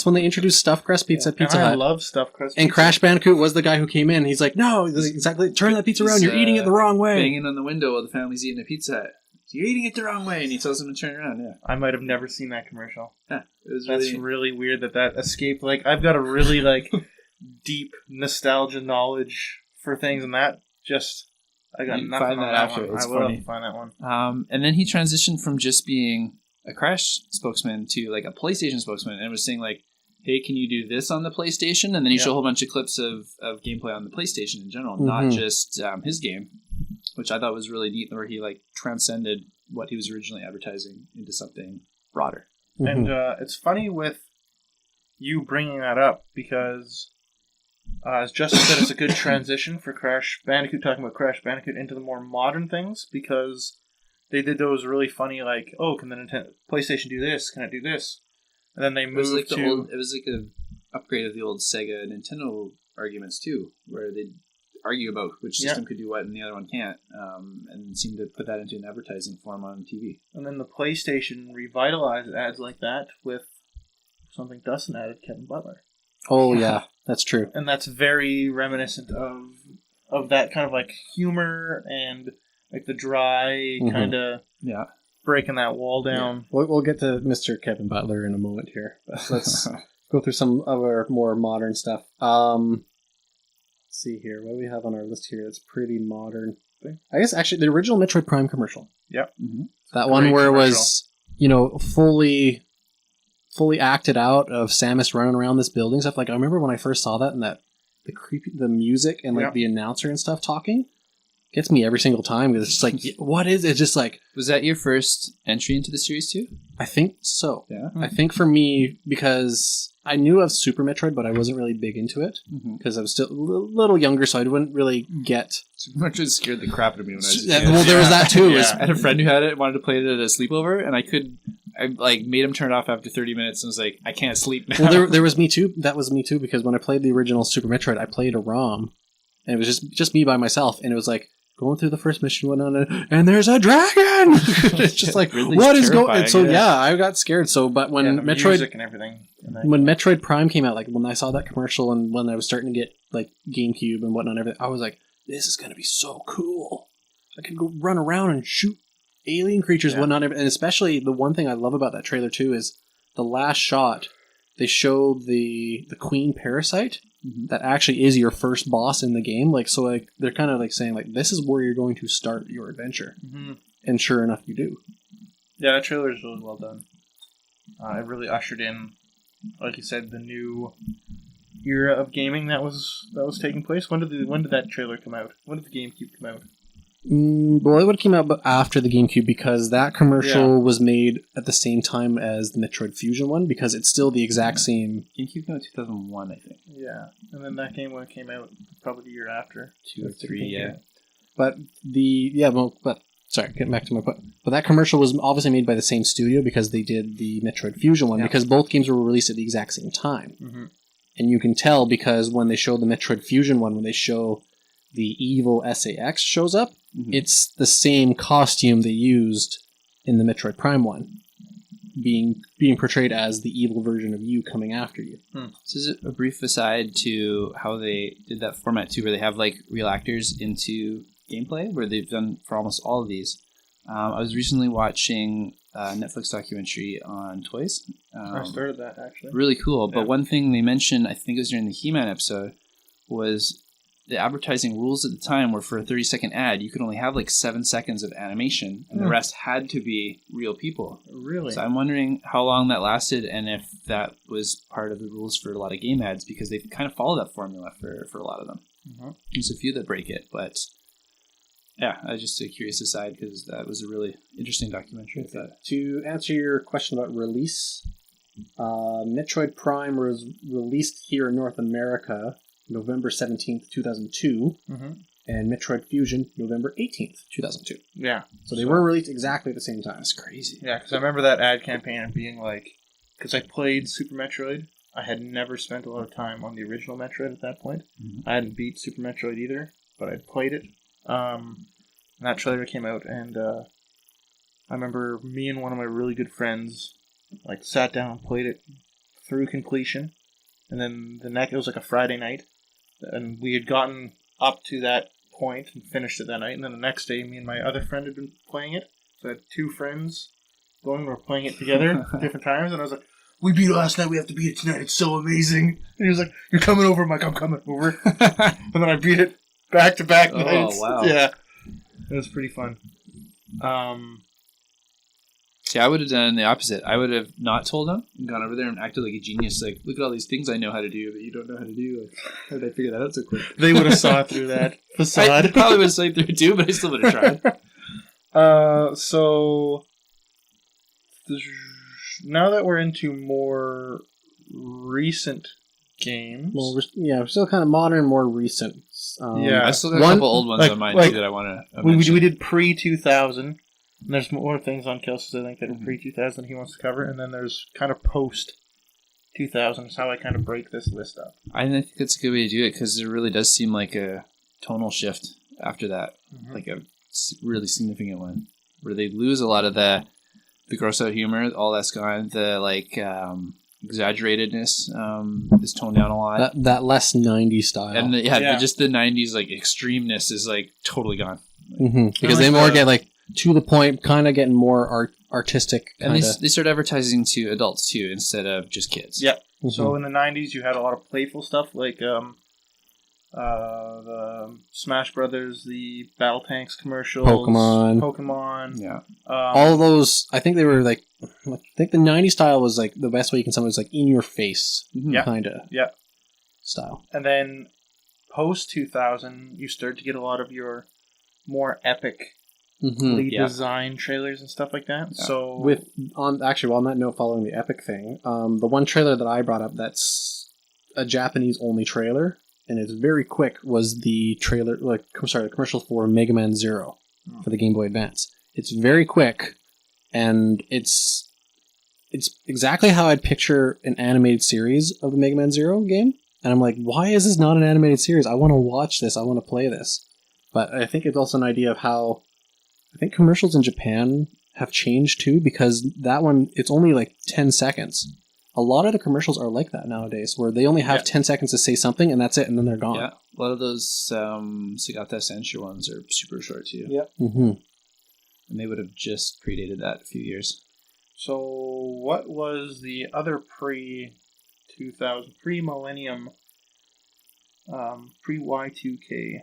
when they introduced stuffed crust pizza at Pizza Hut. I love stuffed crust pizza. And Crash Bandicoot was the guy who came in. He's like, "No, exactly. Turn that pizza around. You're eating it the wrong way." Banging on the window while the family's eating a Pizza Hut. You're eating it the wrong way, and he tells them to turn around. Yeah, I might have never seen that commercial. Yeah, that's really weird that escaped. I've got a really deep nostalgia knowledge for things, and that just. I got nothing on that one. I will find that one. And then he transitioned from just being a Crash spokesman to a PlayStation spokesman, and was saying "Hey, can you do this on the PlayStation?" And then he showed a whole bunch of clips of gameplay on the PlayStation in general, not just his game, which I thought was really neat, where he transcended what he was originally advertising into something broader. And it's funny with you bringing that up because. As Justin said, it's a good transition for Crash Bandicoot, talking about Crash Bandicoot, into the more modern things, because they did those really funny, can the PlayStation do this? Can it do this? And then they moved to... It was an upgrade of the old Sega Nintendo arguments, too, where they'd argue about which system could do what and the other one can't, and seemed to put that into an advertising form on TV. And then the PlayStation revitalized ads like that with something Dustin added, Kevin Butler. Oh, yeah, that's true. And that's very reminiscent of that kind of humor and the dry kind of breaking that wall down. Yeah. We'll get to Mr. Kevin Butler in a moment here. But let's go through some of our more modern stuff. Let's see here. What do we have on our list here that's pretty modern? I guess actually the original Metroid Prime commercial. Yep. That one where commercial. It was, fully acted out of Samus running around this building stuff. I remember when I first saw that and the music and the announcer and stuff talking gets me every single time because it's just what is it? Just was that your first entry into the series too? I think so. Yeah. I think for me, because I knew of Super Metroid, but I wasn't really big into it because I was still a little younger, so I wouldn't really get. Super Metroid scared the crap out of me when I was. Well, there was that too. I had a friend who had it, wanted to play it at a sleepover, and I made him turn it off after 30 minutes and was like, I can't sleep now. Well, there was me too. That was me too, because when I played the original Super Metroid, I played a ROM, and it was just me by myself, and it was going through the first mission, and there's a dragon! It's just really what is going on? So I got scared. So, but when Metroid music and everything, when Metroid Prime came out, when I saw that commercial and when I was starting to get GameCube and whatnot, everything, I was like, this is going to be so cool. I can go run around and shoot alien creatures and whatnot. And especially the one thing I love about that trailer too is the last shot they show the Queen Parasite that actually is your first boss in the game. Like, so like they're kind of like saying like this is where you're going to start your adventure, and sure enough, you do. Yeah, that trailer is really well done. It really ushered in, like you said, the new era of gaming that was taking place. When did that trailer come out? When did the GameCube come out? Well, it would have came out after the GameCube because that commercial was made at the same time as the Metroid Fusion one because it's still the exact same. GameCube came out in 2001, I think. Yeah, and then that game when it came out probably the year after. 2 or 3, yeah. But sorry, getting back to my point. But that commercial was obviously made by the same studio because they did the Metroid Fusion one because both games were released at the exact same time. Mm-hmm. And you can tell because when they show the Metroid Fusion one, when they show the evil SAX shows up, it's the same costume they used in the Metroid Prime one, being portrayed as the evil version of you coming after you. So is it a brief aside to how they did that format too, where they have like real actors into gameplay, where they've done for almost all of these. I was recently watching a Netflix documentary on toys. I started that actually. Really cool. But one thing they mentioned, I think it was during the He-Man episode, was the advertising rules at the time were for a 30-second ad, you could only have like 7 seconds of animation, and the rest had to be real people. Really? So I'm wondering how long that lasted, and if that was part of the rules for a lot of game ads, because they kind of follow that formula for a lot of them. There's a few that break it, but yeah, I was just a curious aside, because that was a really interesting documentary. I thought. To answer your question about release, Metroid Prime was released here in North America November 17th, 2002, and Metroid Fusion, November 18th, 2002. Yeah. So they were released exactly at the same time. That's crazy. Yeah, because I remember that ad campaign being like, because I played Super Metroid, I had never spent a lot of time on the original Metroid at that point. I hadn't beat Super Metroid either, but I'd played it. And that trailer came out, and I remember me and one of my really good friends like sat down and played it through completion. And then it was like a Friday night, and we had gotten up to that point and finished it that night. And then the next day, me and my other friend had been playing it. So I had two friends going, we were playing it together at different times. And I was like, we beat it last night, we have to beat it tonight. It's so amazing. And he was like, you're coming over. I'm like, I'm coming over. And then I beat it back to back nights. Oh, wow. Yeah. It was pretty fun. See, I would have done the opposite. I would have not told them and gone over there and acted like a genius. Like, look at all these things I know how to do that you don't know how to do. Like, how did I figure that out so quick? They would have saw through that facade. I probably would have saw through it too, but I still would have tried. So now that we're into more recent games, well, we're still kind of modern, more recent. I still got a couple old ones on mine too that I want to. We did pre-2000. And there's more things on Kelsey's, I think, that are pre-2000 he wants to cover, and then there's kind of post-2000 is how I kind of break this list up. I think that's a good way to do it, because it really does seem like a tonal shift after that, like a really significant one, where they lose a lot of the gross-out humor, all that's gone, the exaggeratedness is toned down a lot. That less 90s style. And just the 90s like extremeness is like totally gone. Because they more get like to the point, kind of getting more artistic. And they start advertising to adults too, instead of just kids. Yep. So in the 90s, you had a lot of playful stuff like the Smash Brothers, the Battle Tanks commercials, Pokemon. Yeah. All of those, I think they were like, I think the 90s style was like the best way you can summarize, like in your face kind of style. And then post 2000, you start to get a lot of your more epic design trailers and stuff like that. Yeah. So on that note, following the epic thing, the one trailer that I brought up that's a Japanese only trailer and it's very quick was the the commercial for Mega Man Zero for the Game Boy Advance. It's very quick and it's exactly how I'd picture an animated series of the Mega Man Zero game. And I'm like, why is this not an animated series? I want to watch this. I want to play this. But I think it's also an idea of how I think commercials in Japan have changed too, because that one, it's only like 10 seconds. A lot of the commercials are like that nowadays, where they only have 10 seconds to say something and that's it, and then they're gone. Yeah, a lot of those Sagata Senshi ones are super short too. Yep. And they would have just predated that a few years. So what was the other 2000 pre-millennium, pre-Y2K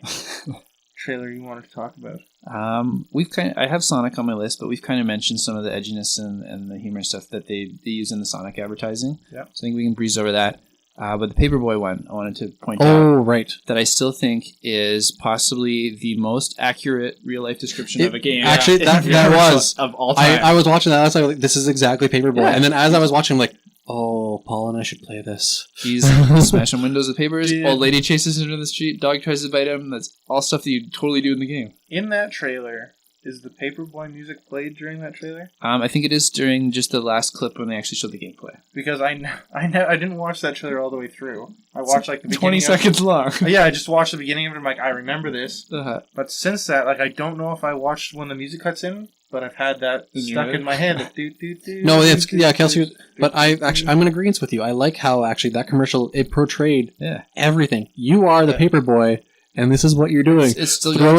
trailer you wanted to talk about? I have Sonic on my list, but we've kind of mentioned some of the edginess and the humor stuff that they use in the Sonic advertising. Yeah. So I think we can breeze over that. But the Paperboy one, I wanted to point Oh, out right. that I still think is possibly the most accurate real-life description of a game. Actually, that was. of all time. I was watching that. I was like, this is exactly Paperboy. Yeah. And then as I was watching, I'm like, oh, Paul and I should play this. He's smashing windows with papers. Yeah. Old lady chases him to the street. Dog tries to bite him. That's all stuff that you totally do in the game. In that trailer, is the Paperboy music played during that trailer? I think it is during just the last clip when they actually showed the gameplay. Because I didn't watch that trailer all the way through. I watched like the beginning 20 seconds long. Yeah, I just watched the beginning of it. I'm like, I remember this. Uh-huh. But since that, like, I don't know if I watched when the music cuts in, but I've had that stuck in my head. No, it's Kelsey. But I'm in agreement with you. I like how actually that commercial it portrayed everything. You are the Paperboy, and this is what you're doing. It's still throw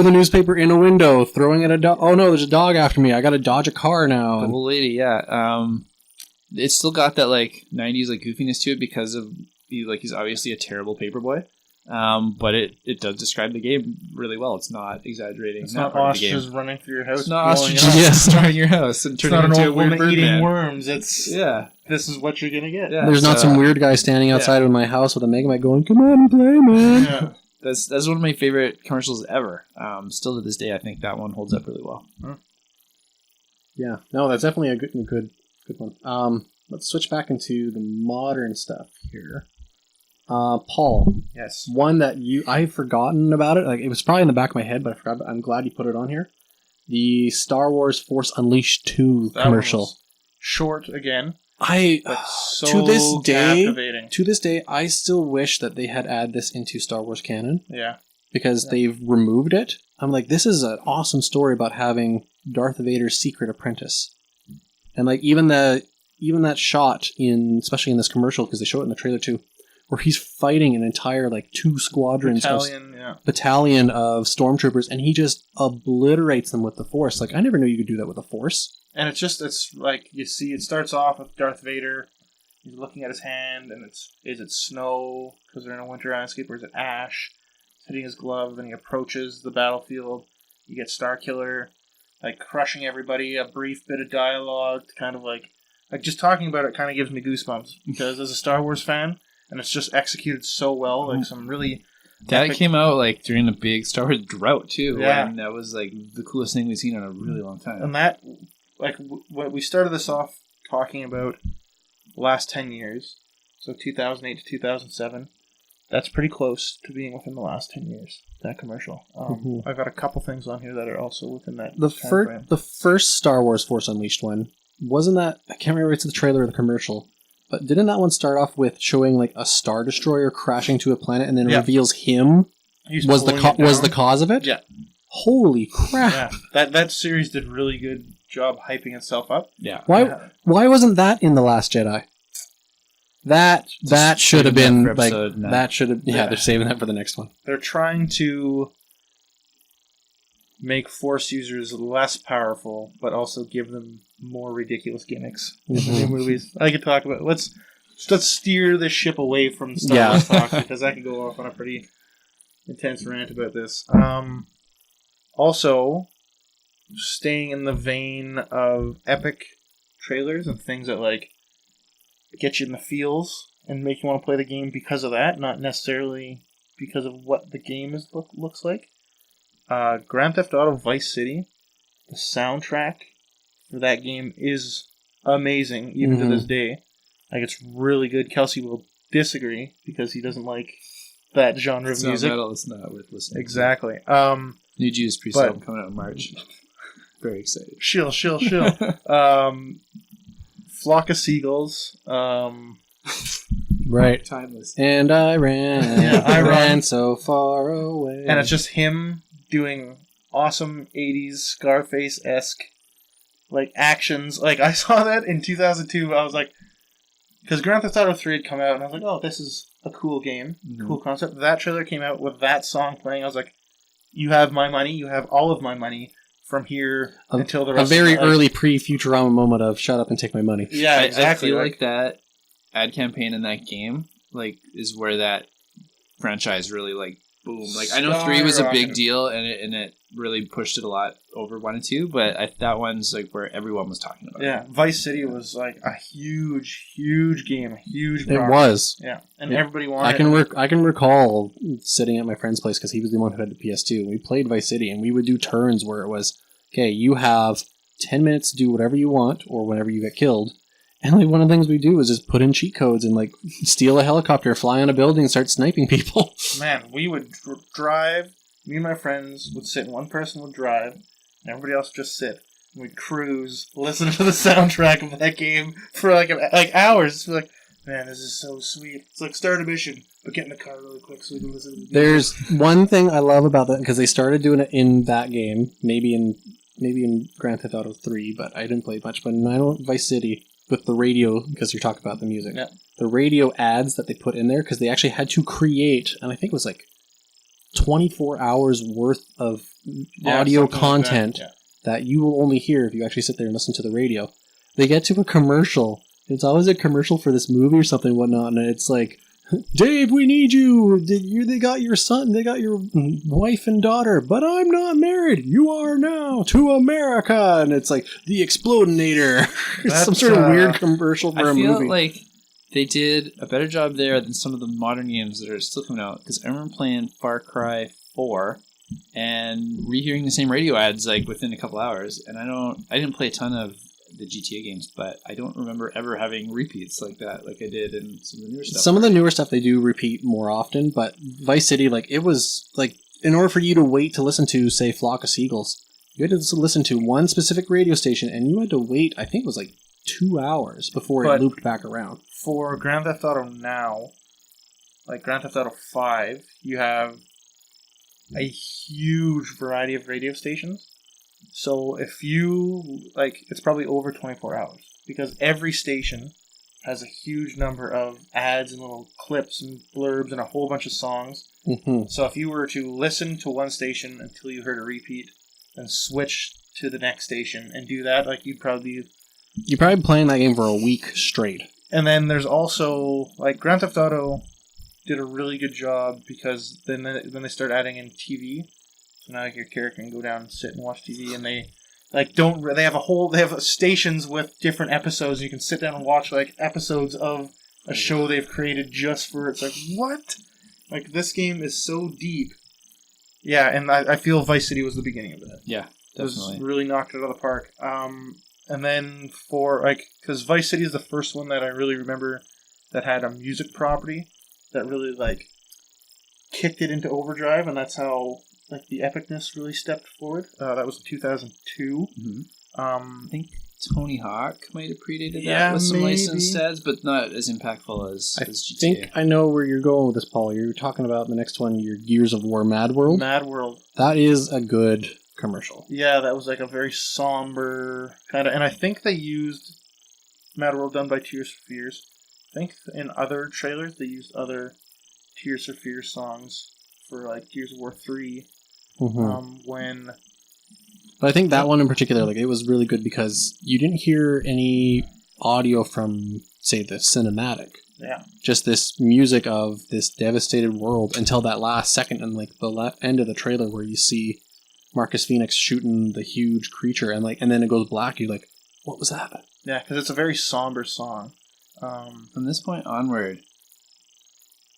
the newspaper in a window, throwing at a dog. Oh no, there's a dog after me. I got to dodge a car now. The old lady, yeah. It's still got that like 90s like goofiness to it because of he's obviously a terrible paperboy. But it does describe the game really well. It's not exaggerating. It's not ostriches running through your house. It's not ostriches destroying your house and turning into a weird bird eating man. worms. It's this is what you're gonna get. Yeah, there's not some weird guy standing outside of my house with a Mega Man going, "Come on and play, man." Yeah. That's one of my favorite commercials ever. Still to this day, I think that one holds up really well. Yeah, no, that's definitely a good one. Let's switch back into the modern stuff here. Paul. Yes. One that I've forgotten about it. Like it was probably in the back of my head, but I forgot. I'm glad you put it on here. The Star Wars Force Unleashed 2 commercial. Short again. To this day, I still wish that they had added this into Star Wars canon. Yeah. Because they've removed it. I'm like, this is an awesome story about having Darth Vader's secret apprentice. And like even that shot especially in this commercial, because they show it in the trailer too, where he's fighting an entire like 2 squadrons battalion of stormtroopers, and he just obliterates them with the Force. Like I never knew you could do that with the Force. And it's like you see, it starts off with Darth Vader. He's looking at his hand, and is it snow because they're in a winter landscape, or is it ash? He's hitting his glove, and he approaches the battlefield. You get Starkiller like crushing everybody. A brief bit of dialogue, kind of like just talking about it, kind of gives me goosebumps because as a Star Wars fan. And it's just executed so well, like some really... That came out like during the big Star Wars drought, too. Yeah. And that was like the coolest thing we've seen in a really long time. And that, like, what we started this off talking about the last 10 years, so 2008 to 2007, that's pretty close to being within the last 10 years, that commercial. I've got a couple things on here that are also within that The first Star Wars Force Unleashed one, wasn't that... I can't remember if it's the trailer or the commercial... But didn't that one start off with showing like a Star Destroyer crashing to a planet and then reveals him was the cause of it? Yeah. Holy crap! Yeah. That series did really good job hyping itself up. Yeah. Why wasn't that in The Last Jedi? That should have been like that should have they're saving that for the next one. They're trying to make Force users less powerful, but also give them more ridiculous gimmicks in the new movies. I could talk about. Let's steer this ship away from Star Wars talk because I could go off on a pretty intense rant about this. Also, staying in the vein of epic trailers and things that like get you in the feels and make you want to play the game because of that, not necessarily because of what the game looks like. Grand Theft Auto Vice City, the soundtrack for that game is amazing, even to this day. Like, it's really good. Kelsey will disagree because he doesn't like that genre of music. Metal, it's not worth listening. Exactly. New Juice pre-sale coming out in March. Very excited. Shill. Flock of Seagulls. Right. Timeless. And I ran so far away. And it's just him doing awesome 80s Scarface-esque like actions. Like I saw that in 2002. I was like, because Grand Theft Auto 3 had come out, and I was like, oh, this is a cool game, cool concept. That trailer came out with that song playing. I was like, you have my money. You have all of my money from here until the rest. A very early pre-Futurama moment of "shut up and take my money." Yeah, exactly. I feel like that. ad campaign in that game, like, is where that franchise really like boom. Like, I know 3 was a big deal, and it really pushed it a lot over 1 and 2, but that one's like where everyone was talking about. Yeah, Vice City was like a huge game, a huge. It was. Yeah, and everybody wanted. I can recall sitting at my friend's place because he was the one who had the PS2. We played Vice City, and we would do turns where it was, okay, you have 10 minutes to do whatever you want, or whenever you get killed. And like one of the things we do was just put in cheat codes and like steal a helicopter, fly on a building, and start sniping people. Man, we would drive. Me and my friends would sit, and one person would drive, and everybody else would just sit. And we'd cruise, listen to the soundtrack of that game for like hours. It's like, man, this is so sweet. It's like start a mission, but get in the car really quick so we can listen to the music. There's one thing I love about that, because they started doing it in that game, maybe in Grand Theft Auto 3, but I didn't play it much. But in Vice City, with the radio, because you're talking about the music, yeah. The radio ads that they put in there, because they actually had to create, and I think it was like 24 hours worth of audio content that you will only hear if you actually sit there and listen to the radio. They get to a commercial. It's always a commercial for this movie or something and whatnot, and it's like, Dave, we need you. They got your son. They got your wife and daughter. But I'm not married. You are now to America. And it's like the Explodinator. Some sort of weird commercial for a movie. I feel like they did a better job there than some of the modern games that are still coming out. Because I remember playing Far Cry 4 and rehearing the same radio ads like within a couple hours. And I didn't play a ton of the GTA games, but I don't remember ever having repeats like that, like I did in some of the newer stuff. Some of the newer stuff they do repeat more often, but Vice City, like, it was like, in order for you to wait to listen to, say, Flock of Seagulls, you had to listen to one specific radio station, and you had to wait, I think it was like 2 hours before it looped back around. For Grand Theft Auto now, like Grand Theft Auto 5, you have a huge variety of radio stations. So if you, like, it's probably over 24 hours. Because every station has a huge number of ads and little clips and blurbs and a whole bunch of songs. Mm-hmm. So if you were to listen to one station until you heard a repeat, then switch to the next station and do that, like, you're probably playing that game for a week straight. And then there's also, like, Grand Theft Auto did a really good job because then they start adding in TV. So now your character can go down and sit and watch TV, and they have stations with different episodes. You can sit down and watch like episodes of a show they've created just for it's like what? Like this game is so deep. Yeah, and I feel Vice City was the beginning of that. Yeah, definitely. It was really knocked it out of the park. And then for like because Vice City is the first one that I really remember that had a music property that really like kicked it into overdrive, and that's how. Like the epicness really stepped forward. That was in 2002. Mm-hmm. I think Tony Hawk might have predated that with some licensed ads, but not as impactful as GTA. I think I know where you're going with this, Paul. You're talking about the next one, your Gears of War Mad World. Mad World. That is a good commercial. Yeah, that was like a very somber kind of, and I think they used Mad World done by Tears for Fears. I think in other trailers they used other Tears for Fears songs for like Gears of War 3. Mm-hmm. But I think that one in particular, like, it was really good because you didn't hear any audio from, say, the cinematic. Yeah. Just this music of this devastated world until that last second and like the end of the trailer where you see Marcus Phoenix shooting the huge creature and then it goes black. You're like, what was that? Yeah, because it's a very somber song. From this point onward,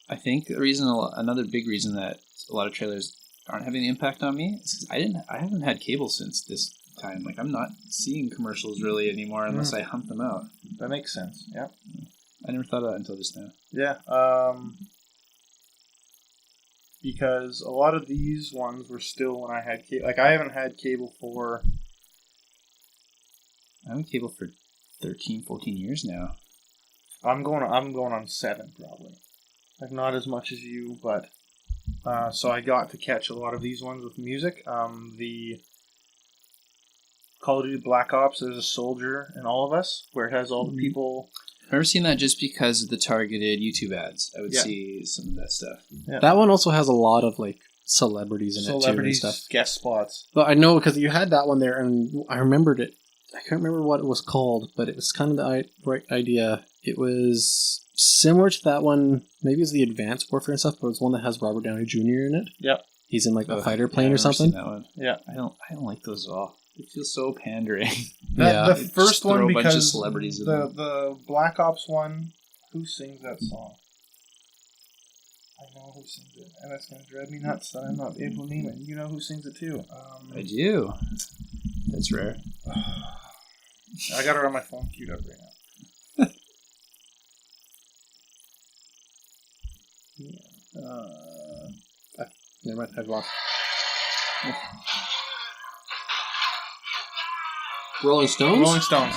I think another big reason that a lot of trailers aren't having an impact on me is because I haven't had cable since this time. Like, I'm not seeing commercials really anymore unless I hunt them out. That makes sense. Yeah. I never thought of that until just now. Yeah. Because a lot of these ones were still when I had cable. Like, I haven't had cable for... I haven't cable for 13, 14 years now. I'm going on 7 probably. Like, not as much as you, but... so I got to catch a lot of these ones with music. The Call of Duty Black Ops, there's a soldier in All of Us, where it has all the people... I've never seen that just because of the targeted YouTube ads. I would see some of that stuff. Yeah. That one also has a lot of like celebrities in it too and stuff. Guest spots. But I know because you had that one there, and I remembered it. I can't remember what it was called, but it was kind of the right idea. It was similar to that one. Maybe it's the Advanced Warfare and stuff, but it's one that has Robert Downey Jr. in it. Yep. He's in like a fighter plane or I've never something. seen that one. Yeah. I don't like those at all. It feels so pandering. The Just first throw one, a bunch of because celebrities in there. the Black Ops one, who sings that song? I know who sings it, and it's going to drive me nuts that I'm not able to name it. You know who sings it too. I do. That's rare. I got it on my phone queued up right now. Never mind, I've lost. Rolling Stones? Rolling Stones.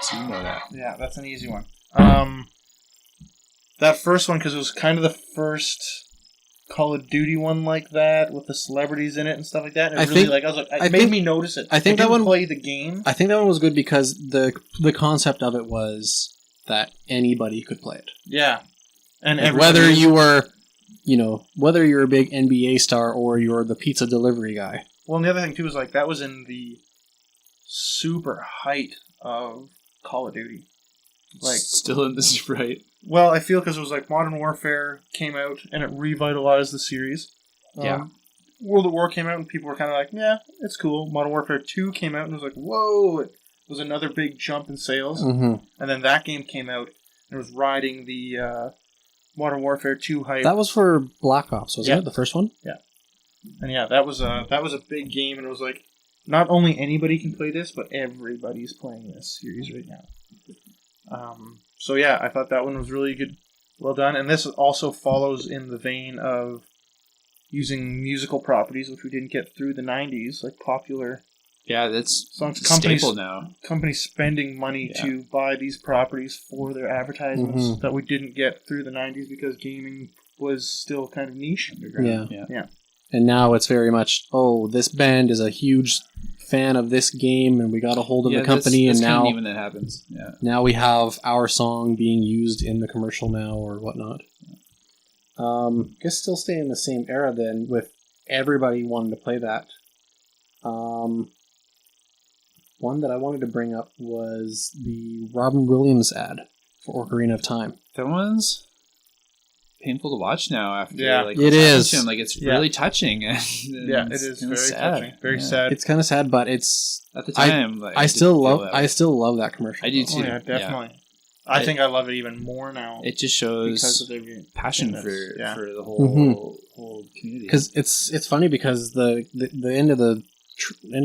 So you know that. Yeah, that's an easy one. That first one, because it was kind of the first Call of Duty one like that, with the celebrities in it and stuff like that. And it made me notice it. I think I that one play the game. I think that one was good because the concept of it was that anybody could play it. Yeah, and Like whether you were, whether you're a big NBA star or you're the pizza delivery guy. Well, and the other thing too is like that was in the super height of Call of Duty. Like Still in the super height. Well, I feel because it was like Modern Warfare came out and it revitalized the series. Yeah. World at War came out and people were kind of like, yeah, it's cool. Modern Warfare 2 came out and it was like, whoa, it was another big jump in sales. Mm-hmm. And then that game came out and it was riding the Modern Warfare 2 hype. That was for Black Ops, wasn't it? The first one? Yeah. And yeah, that was a big game, and it was like, not only anybody can play this, but everybody's playing this series right now. So yeah, I thought that one was really good, well done, and this also follows in the vein of using musical properties, which we didn't get through the 90s, like popular Yeah, that's songs. staple now. Companies spending money to buy these properties for their advertisements that we didn't get through the 90s because gaming was still kind of niche underground. Yeah. And now it's very much, this band is a huge fan of this game, and we got a hold of the company, that's and now kind of neat when that happens. Yeah. Now we have our song being used in the commercial now or whatnot. Guess still staying in the same era then, with everybody wanting to play that. One that I wanted to bring up was the Robin Williams ad for Ocarina of Time. That one's painful to watch now after it is. Him. Like it's really touching. And it is very sad. touching. Very sad. It's kind of sad, but it's at the time. I still love that commercial. I do too. Oh, yeah, definitely. Yeah. I think I love it even more now. It just shows passion for the whole community. Because it's funny because the end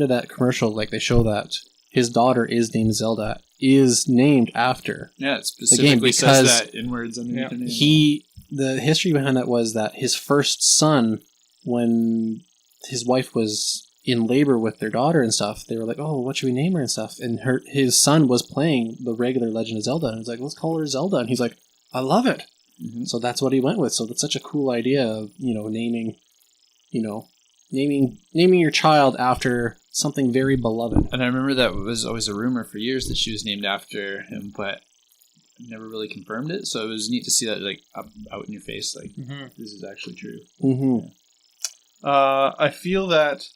of that commercial, like they show that his daughter is named Zelda, is named after it specifically says that in words underneath her name. The history behind that was that his first son, when his wife was in labor with their daughter and stuff, they were like, "Oh, what should we name her?" and stuff. And his son was playing the regular Legend of Zelda, and he's like, "Let's call her Zelda." And he's like, "I love it." Mm-hmm. So that's what he went with. So that's such a cool idea of naming your child after something very beloved. And I remember that was always a rumor for years that she was named after him, but never really confirmed it. So it was neat to see that out in your face, this is actually true. Mm-hmm. I feel that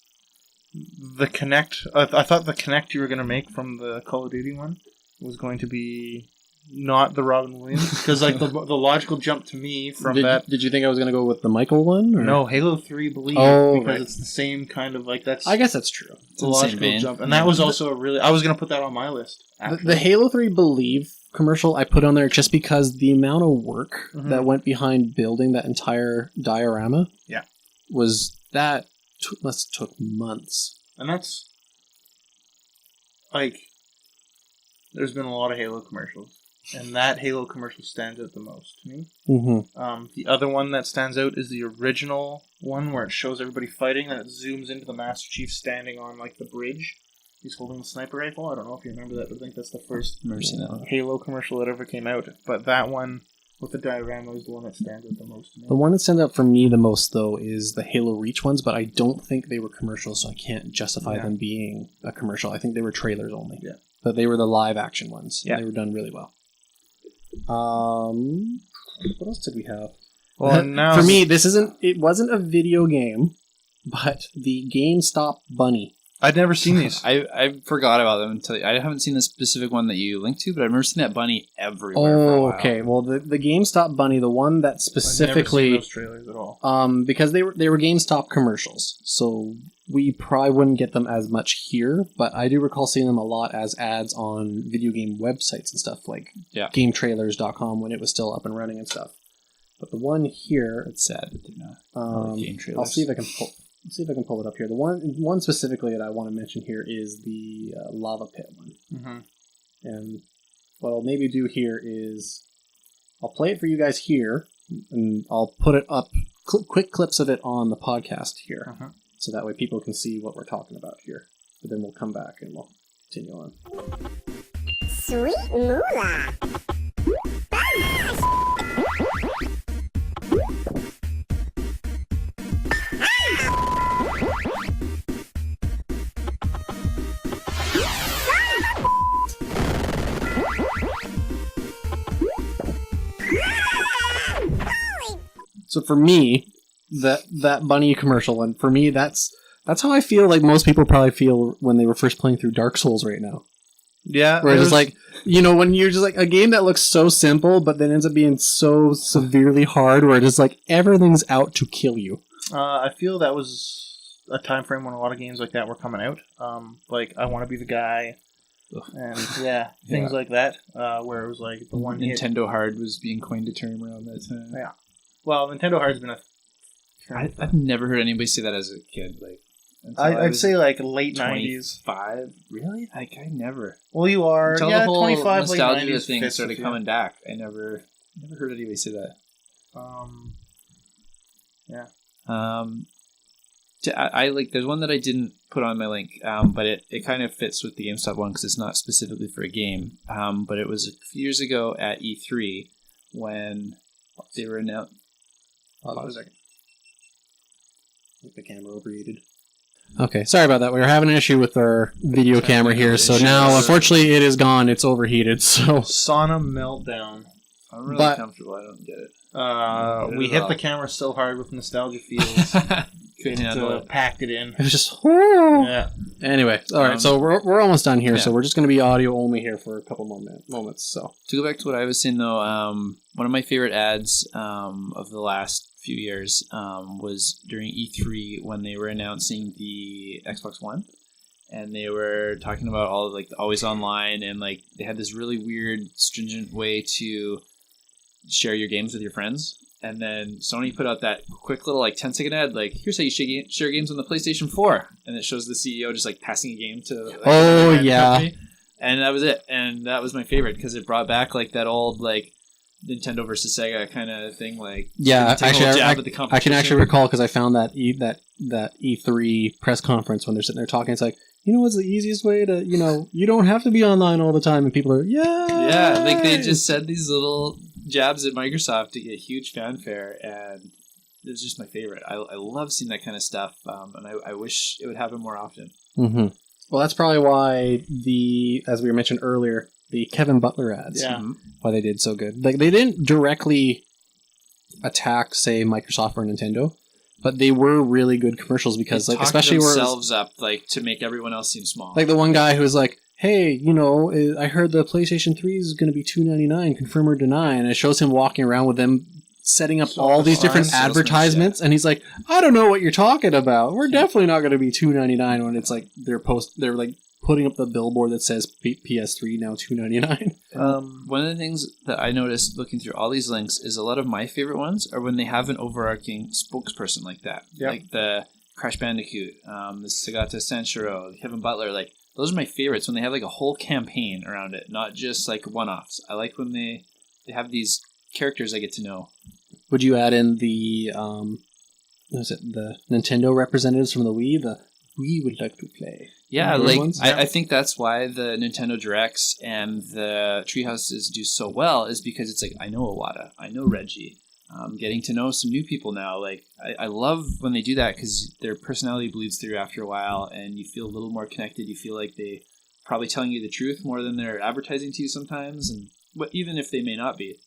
the Connect. I thought the Connect you were going to make from the Call of Duty one was going to be not the Robin Williams, because the logical jump to me from that. Did you think I was going to go with the Michael one? Or? No, Halo 3 Believe, because it's the same kind of that's. I guess that's true. It's a logical jump, and that was also I was going to put that on my list. The Halo 3 Believe commercial I put on there just because the amount of work that went behind building that entire diorama, must have took months, and that's there's been a lot of Halo commercials. And that Halo commercial stands out the most to me. Mm-hmm. The other one that stands out is the original one where it shows everybody fighting, and it zooms into the Master Chief standing on the bridge. He's holding the sniper rifle. I don't know if you remember that, but I think that's the first Halo commercial that ever came out. But that one with the diorama is the one that stands out the most to me. The one that stands out for me the most, though, is the Halo Reach ones, but I don't think they were commercials, so I can't justify them being a commercial. I think they were trailers only. Yeah. But they were the live action ones. Yeah. They were done really well. What else did we have? Well, now for me, it wasn't a video game, but the GameStop bunny I'd never seen these. I forgot about them until I haven't seen the specific one that you linked to, but I've never seen that bunny everywhere. For a while. Okay. Well, the GameStop bunny, the one that specifically, I've never seen those trailers at all. because they were GameStop commercials, so we probably wouldn't get them as much here. But I do recall seeing them a lot as ads on video game websites and stuff like GameTrailers.com when it was still up and running and stuff. But the one here, It's sad that they're not game trailers. I'll see if I can pull. Let's see if I can pull it up here. The one specifically that I want to mention here is the lava pit one. Mm-hmm. And what I'll maybe do here is I'll play it for you guys here, and I'll put it up, quick clips of it on the podcast here, so that way people can see what we're talking about here. But then we'll come back and we'll continue on. Sweet moolah. So for me, that bunny commercial one, for me, that's how I feel like most people probably feel when they were first playing through Dark Souls right now. Yeah. Where it's like, when you're just like a game that looks so simple, but then ends up being so severely hard, where it is like everything's out to kill you. I feel that was a time frame when a lot of games like that were coming out. Like I Want to Be the Guy, and things like that, where it was like the one Nintendo Hard was being coined a term around that time. Yeah. Well, Nintendo Hard's been a term. I've never heard anybody say that as a kid. Like, I'd say like late 90s. 25? Really? Like, I never. Well, you are. Until the the whole 25, late nostalgia 90s thing fits started with you. coming back. I never heard anybody say that. Yeah. I like. There's one that I didn't put on my link, but it kind of fits with the GameStop one because it's not specifically for a game. But it was a few years ago at E3 when they were announced. Pause a second. I think the camera overheated. Okay, sorry about that. We were having an issue with our video camera here, so now unfortunately it is gone. It's overheated. So Sauna Meltdown. I'm really comfortable. I don't get it. We hit the camera so hard with nostalgia feels. Couldn't handle it. Packed it in. It was just Yeah. Anyway, all right. So we're almost done here. So we're just going to be audio only here for a couple more moments. So to go back to what I was saying though, one of my favorite ads of the last few years was during E3 when they were announcing the Xbox One, and they were talking about all like always online, and like they had this really weird, stringent way to share your games with your friends. And then Sony put out that quick little like 10-second ad, like, here's how you share games on the PlayStation 4. And it shows the CEO just like passing a game to like, company. And that was it. And that was my favorite because it brought back like that old like Nintendo versus Sega kind of thing. Like, actually, I can actually recall because I found that that E3 press conference when they're sitting there talking. It's like, what's the easiest way to, you don't have to be online all the time. And people are, yeah, like they just said these little jabs at Microsoft to get huge fanfare, and it was just my favorite. I love seeing that kind of stuff, and I wish it would happen more often. Mm-hmm. Well, that's probably why as we mentioned earlier, the Kevin Butler ads, why they did so good. Like they didn't directly attack, say, Microsoft or Nintendo, but they were really good commercials because, they like, especially themselves up, like to make everyone else seem small. Like the one guy who was like, hey, I heard the PlayStation 3 is going to be $299, confirm or deny, and it shows him walking around with them setting up all these different advertisements, and he's like, I don't know what you're talking about. We're definitely not going to be $299 when it's like they're like putting up the billboard that says PS3 now $299. One of the things that I noticed looking through all these links is a lot of my favorite ones are when they have an overarching spokesperson like that, like the Crash Bandicoot, the Sagata Sanshiro, Kevin Butler, like. Those are my favorites when they have like a whole campaign around it, not just like one-offs. I like when they have these characters I get to know. Would you add in the the Nintendo representatives from the Wii? The we would like to play. Yeah, like I think that's why the Nintendo Directs and the Treehouses do so well is because it's like I know Iwata, I know Reggie. Getting to know some new people now. Like I love when they do that because their personality bleeds through after a while, and you feel a little more connected. You feel like they probably telling you the truth more than they're advertising to you sometimes. And even if they may not be,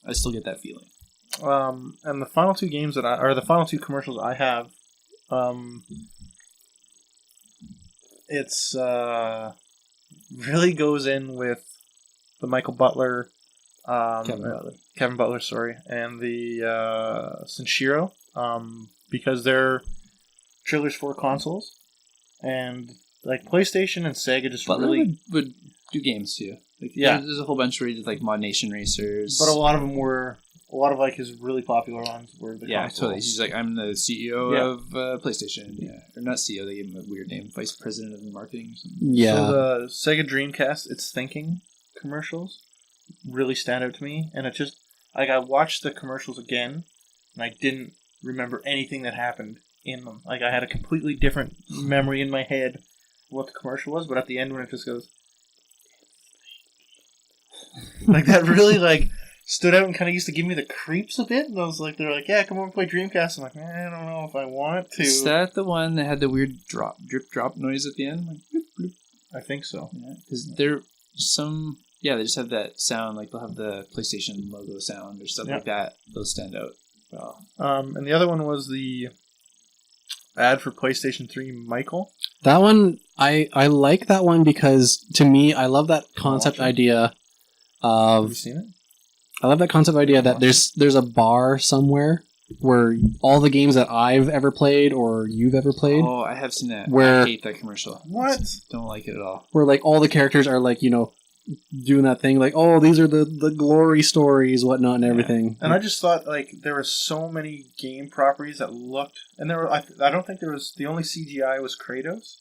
I still get that feeling. And the final two games the final two commercials I have, It's really goes in with the Michael Butler, Kevin Butler, sorry, and the Senshiro, because they're trailers for consoles, and like PlayStation and Sega just Butler really would do games too. Like, Yeah. there's a whole bunch where he did like Mod Nation Racers. But a lot of them were, a lot of like his really popular ones were the yeah, consoles. totally. He's like, I'm the CEO Yeah. of PlayStation. Yeah, or not CEO. They gave him a weird name, Vice President of Marketing or something. Yeah. So the Sega Dreamcast, It's Thinking commercials really stand out to me, and it just like I watched the commercials again, and I didn't remember anything that happened in them. Like I had a completely different memory in my head of what the commercial was, but at the end when it just goes like that, really like stood out and kind of used to give me the creeps a bit. And I was like, they're like, yeah, come over and play Dreamcast. I'm like, I don't know if I want to. Is that the one that had the weird drip drop noise at the end? Like, bloop, bloop. I think so. Yeah, because there some. Yeah, they just have that sound. Like they'll have the PlayStation logo sound or stuff like that. Those stand out. Well, And the other one was the ad for PlayStation 3 Michael. That one, I like that one because to me, I love that concept Watch it. idea Have you of. seen it? I love that concept idea that there's a bar somewhere where all the games that I've ever played or you've ever played, oh, I have seen that. Where- I hate that commercial. What? Don't like it at all. where like all the characters are like, you know, doing that thing like, oh, these are the glory stories, whatnot, and everything. And I just thought like there were so many game properties that looked, and there were I don't think there was, the only CGI was Kratos.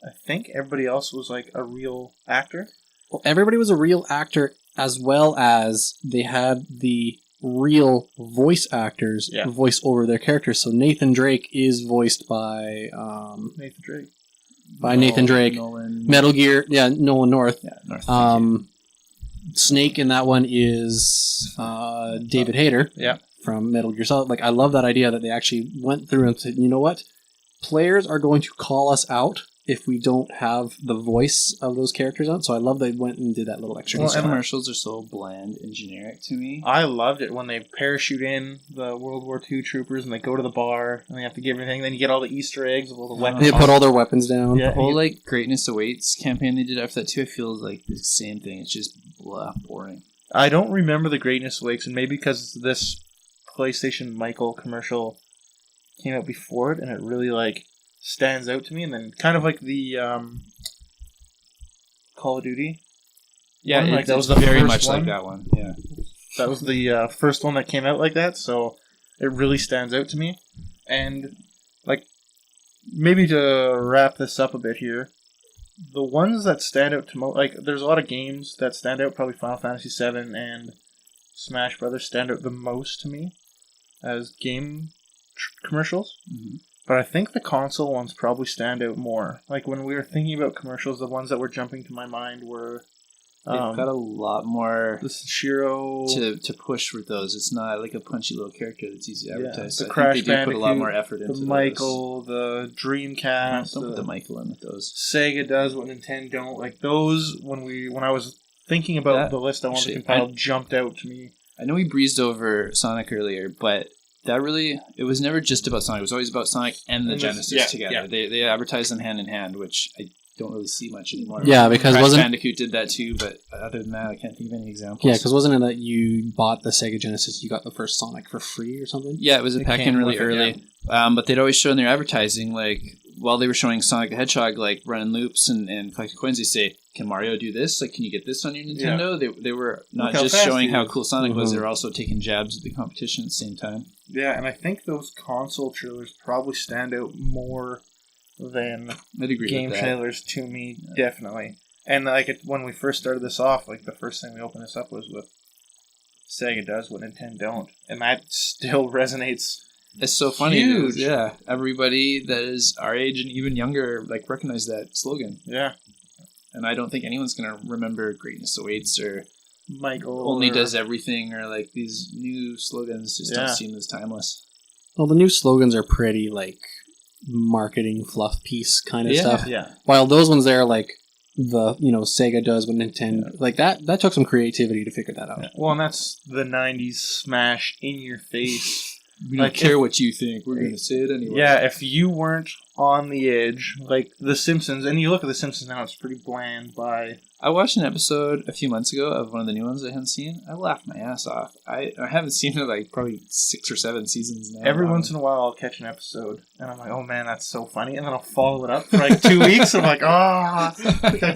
I think everybody else was like a real actor. Well, everybody was a real actor, as well as they had the real voice actors voice over their characters. So Nathan Drake is voiced by Nathan Drake. Nathan Drake. Nolan. Metal Gear, Nolan North. Yeah, North. Snake in that one is David Hayter. Yeah. From Metal Gear Solid. Like, I love that idea that they actually went through and said, you know what? Players are going to call us out if we don't have the voice of those characters on. So I love they went and did that little extra. Well, These and- commercials are so bland and generic to me. I loved it when they parachute in the World War II troopers and they go to the bar and they have to give everything. Then you get all the Easter eggs of all the weapons. They put all their weapons down. Yeah. The whole like Greatness Awaits campaign they did after that too, I feel like the same thing. It's just blah, boring. I don't remember the Greatness Wakes, and maybe because this PlayStation Michael commercial came out before it, and it really like stands out to me. And then kind of like the Call of Duty. Yeah, One, like that was the very first much one. like that one. Yeah. That was the first one that came out like that, so it really stands out to me. And like maybe to wrap this up a bit here, the ones that stand out to like there's a lot of games that stand out. Probably Final Fantasy VII and Smash Brothers stand out the most to me as game commercials. Mm-hmm. But I think the console ones probably stand out more. Like when we were thinking about commercials, the ones that were jumping to my mind were They've got a lot more the Shiro to push with those. It's not like a punchy little character that's easy to advertise. the I Crash think they do put a lot Bandicoot, more effort into the those. Michael, the Dreamcast, Don't put the Michael in with those. Sega does what Nintendo don't. Like those, when I was thinking about That- the list I wanted to actually, compile, jumped out to me. I know we breezed over Sonic earlier, but that really, it was never just about Sonic. It was always about Sonic and the And Genesis yeah, together. yeah. They advertised them hand in hand, which I don't really see much anymore. Yeah, because Crash wasn't Bandicoot did that too, but other than that, I can't think of any examples. yeah, because wasn't it that you bought the Sega Genesis, you got the first Sonic for free or something? Yeah, it was a It pack came in really with it, early. But they'd always show in their advertising, like, while they were showing Sonic the Hedgehog, like, running loops and collecting coins, they say, can Mario do this? Like, can you get this on your Nintendo? They were not Look how just fast showing he how is. cool Sonic was, Mhm. they were also taking jabs at the competition at the same time. Yeah, and I think those console trailers probably stand out more than I'd agree game with that. trailers to me, definitely. And like when we first started this off, like the first thing we opened this up was with Sega does what Nintendo don't, and that still resonates. It's so funny. Huge. Yeah, everybody that is our age and even younger like recognize that slogan, Yeah, and I don't think anyone's gonna remember "Greatness Awaits" or Michael "Only or- Does Everything" or like these new slogans just Yeah. don't seem as timeless. Well, the new slogans are pretty like marketing fluff piece kind of Yeah. stuff. Yeah, While those ones there, like the Sega does what Nintendo like that took some creativity to figure that out. yeah. Well, and that's the '90s smash in your face. We don't Like, care what you think. We're gonna say it anyway. Yeah, if you weren't on the edge, like The Simpsons. And you look at The Simpsons now; it's pretty bland. I watched an episode a few months ago of one of the new ones I hadn't seen. I laughed my ass off. I haven't seen it like probably 6 or 7 seasons now. Every once in a while, I'll catch an episode, and I'm like, "Oh man, that's so funny!" And then I'll follow it up for like 2 weeks. I'm like, I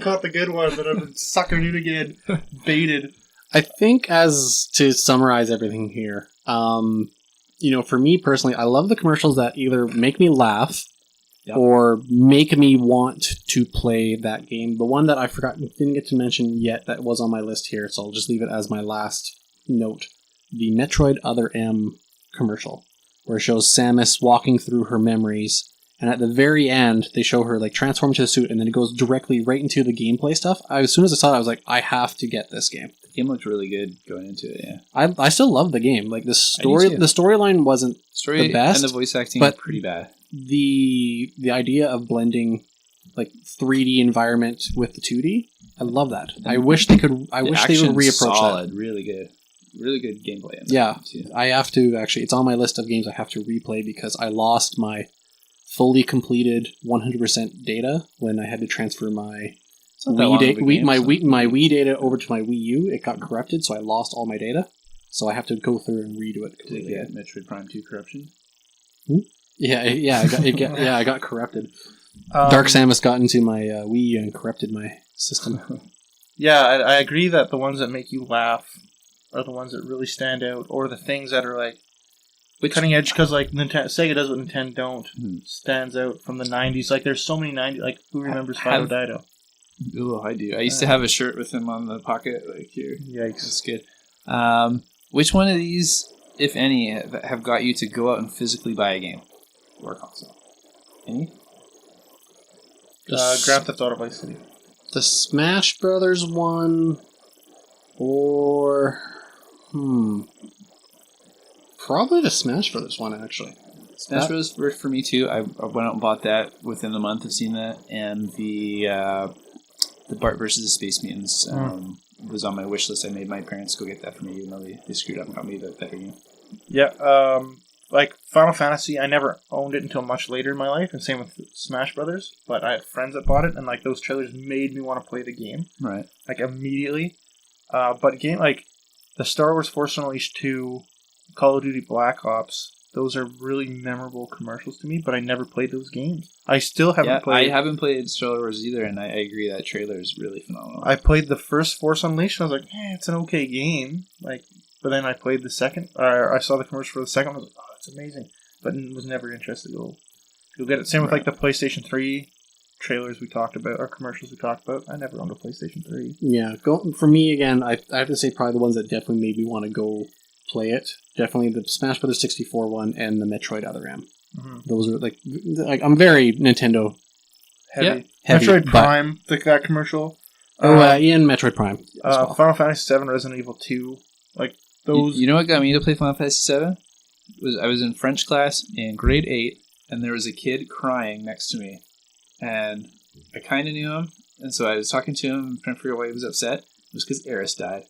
caught the good one, but I've been suckered in again, baited. I think, as to summarize everything here, for me personally, I love the commercials that either make me laugh or make me want to play that game. The one that I didn't get to mention yet that was on my list here, so I'll just leave it as my last note. The Metroid Other M commercial, where it shows Samus walking through her memories, and at the very end, they show her like transform to a suit, and then it goes directly right into the gameplay stuff. As soon as I saw it, I was like, I have to get this game. The game looked really good going into it, yeah. I still love the game. Like the storyline wasn't the best, and the voice acting but pretty bad. The idea of blending like 3D environment with the 2D, I love that. I wish they would reapproach solid, that. Really good gameplay. Yeah, I have to actually. It's on my list of games I have to replay because I lost my fully completed 100% data when I had to transfer my Wii data over to my Wii U. It got corrupted, so I lost all my data. So I have to go through and redo it completely. Did it get Metroid Prime 2 corruption? Yeah, I got corrupted. Dark Samus got into my Wii U and corrupted my system. Yeah, I agree that the ones that make you laugh are the ones that really stand out, or the things that are like cutting edge, because like Sega does what Nintendo don't. Stands out from the 90s. Like there's so many 90s. Like who remembers Fido Dido? Oh, I do. I used to have a shirt with him on the pocket, like here. Yikes, that's good. Which one of these, if any, have got you to go out and physically buy a game or a console? Any? Grand Theft Auto Vice City. The Smash Brothers one, or probably the Smash Brothers one actually. Smash Bros. Worked for me too. I went out and bought that within the month of seeing that, and the Bart versus the Space Mutants was on my wish list. I made my parents go get that for me, even though they screwed up and got me the better game. Yeah, like Final Fantasy, I never owned it until much later in my life, and same with Smash Brothers. But I had friends that bought it, and like those trailers made me want to play the game, right? Like immediately. But game like the Star Wars Force Unleashed 2, Call of Duty Black Ops. Those are really memorable commercials to me, but I never played those games. I still haven't played... I haven't played Star Wars either, and I agree that trailer is really phenomenal. I played the first Force Unleashed, and I was like, it's an okay game. Like, but then I played the second... I saw the commercial for the second one, I was like, it's amazing. But was never interested to go get it. Same with like the PlayStation 3 trailers we talked about, or commercials we talked about. I never owned a PlayStation 3. Yeah, for me, again, I have to say probably the ones that definitely made me want to go play it. Definitely the Smash Bros. 64 one and the Metroid Other M. Mm-hmm. Those are like I'm very Nintendo heavy. Metroid Prime, that commercial. And Metroid Prime. Well. Final Fantasy VII, Resident Evil 2, like those. You know what got me to play Final Fantasy VII? I was in French class in grade 8, and there was a kid crying next to me, and I kind of knew him, and so I was talking to him, trying to figure out why he was upset. It was because Eris died.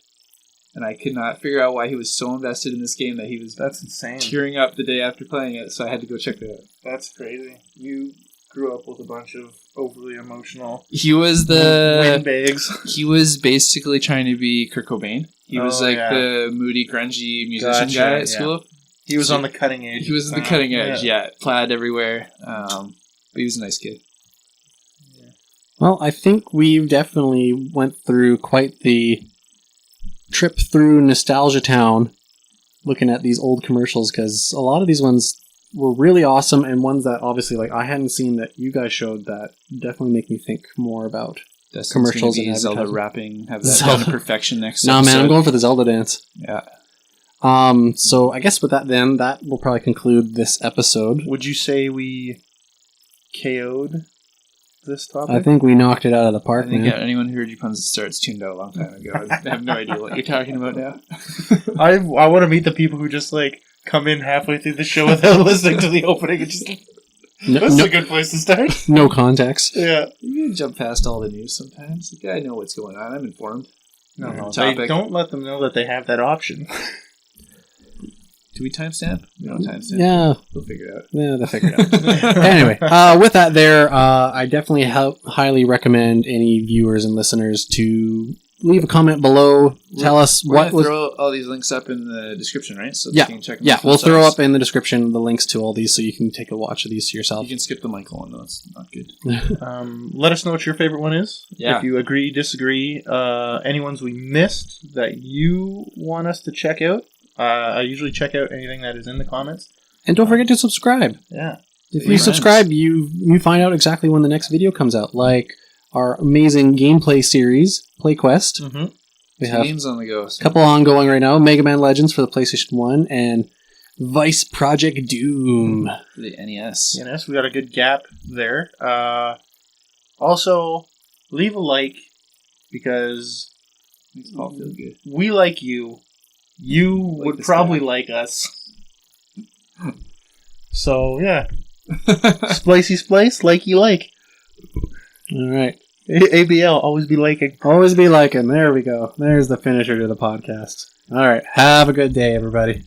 And I could not figure out why he was so invested in this game that he was That's insane. Tearing up the day after playing it, so I had to go check that out. That's crazy. You grew up with a bunch of overly emotional He was the windbags. He was basically trying to be Kurt Cobain. He was the moody, grungy musician guy at school. He was on the cutting edge. He was on the cutting edge, plaid everywhere. But he was a nice kid. Yeah. Well, I think we've definitely went through quite the trip through Nostalgia Town looking at these old commercials, because a lot of these ones were really awesome, and ones that obviously like I hadn't seen that you guys showed that definitely make me think more about Dustin's commercials and Zelda rapping, have that down to perfection next No, episode. man, I'm going for the Zelda dance. Yeah. So I guess with that then, that will probably conclude this episode. Would you say we KO'd this topic? I think we knocked it out of the park, I think man. anyone who heard your puns at the starts tuned out a long time ago. I have no idea what you're talking about now. I want to meet the people who just like come in halfway through the show without listening to the opening and just this is a good place to start. No context. Yeah. You can jump past all the news sometimes. Like, I know what's going on. I'm informed. No, they don't let them know that they have that option. Do we timestamp? We don't timestamp. Yeah. We'll figure it out. Yeah, they'll figure it out. Anyway, with that I definitely highly recommend any viewers and listeners to leave a comment below. Tell us We're what gonna was... throw all these links up in the description, right? So Yeah, you can check them yeah, out we'll throw themselves. up in the description the links to all these so you can take a watch of these You yourself. can skip the Michael one, though. It's not good. Let us know what your favorite one is. Yeah. If you agree, disagree, any ones we missed that you want us to check out. I usually check out anything that is in the comments. And don't forget to subscribe. Yeah. If Your you friends. subscribe, you find out exactly when the next video comes out. Like our amazing gameplay series, PlayQuest. Mm-hmm. We have Games on the go. a couple ongoing right now. Mega Man Legends for the PlayStation 1 and Vice Project Doom. For the NES. Yes, we got a good gap there. Also, leave a like because Makes Paul feel good. we like you. You Like would this probably guy. like us. So, yeah. Splicey splice, like you like. All right. ABL, always be liking. Always be liking. There we go. There's the finisher to the podcast. All right. Have a good day, everybody.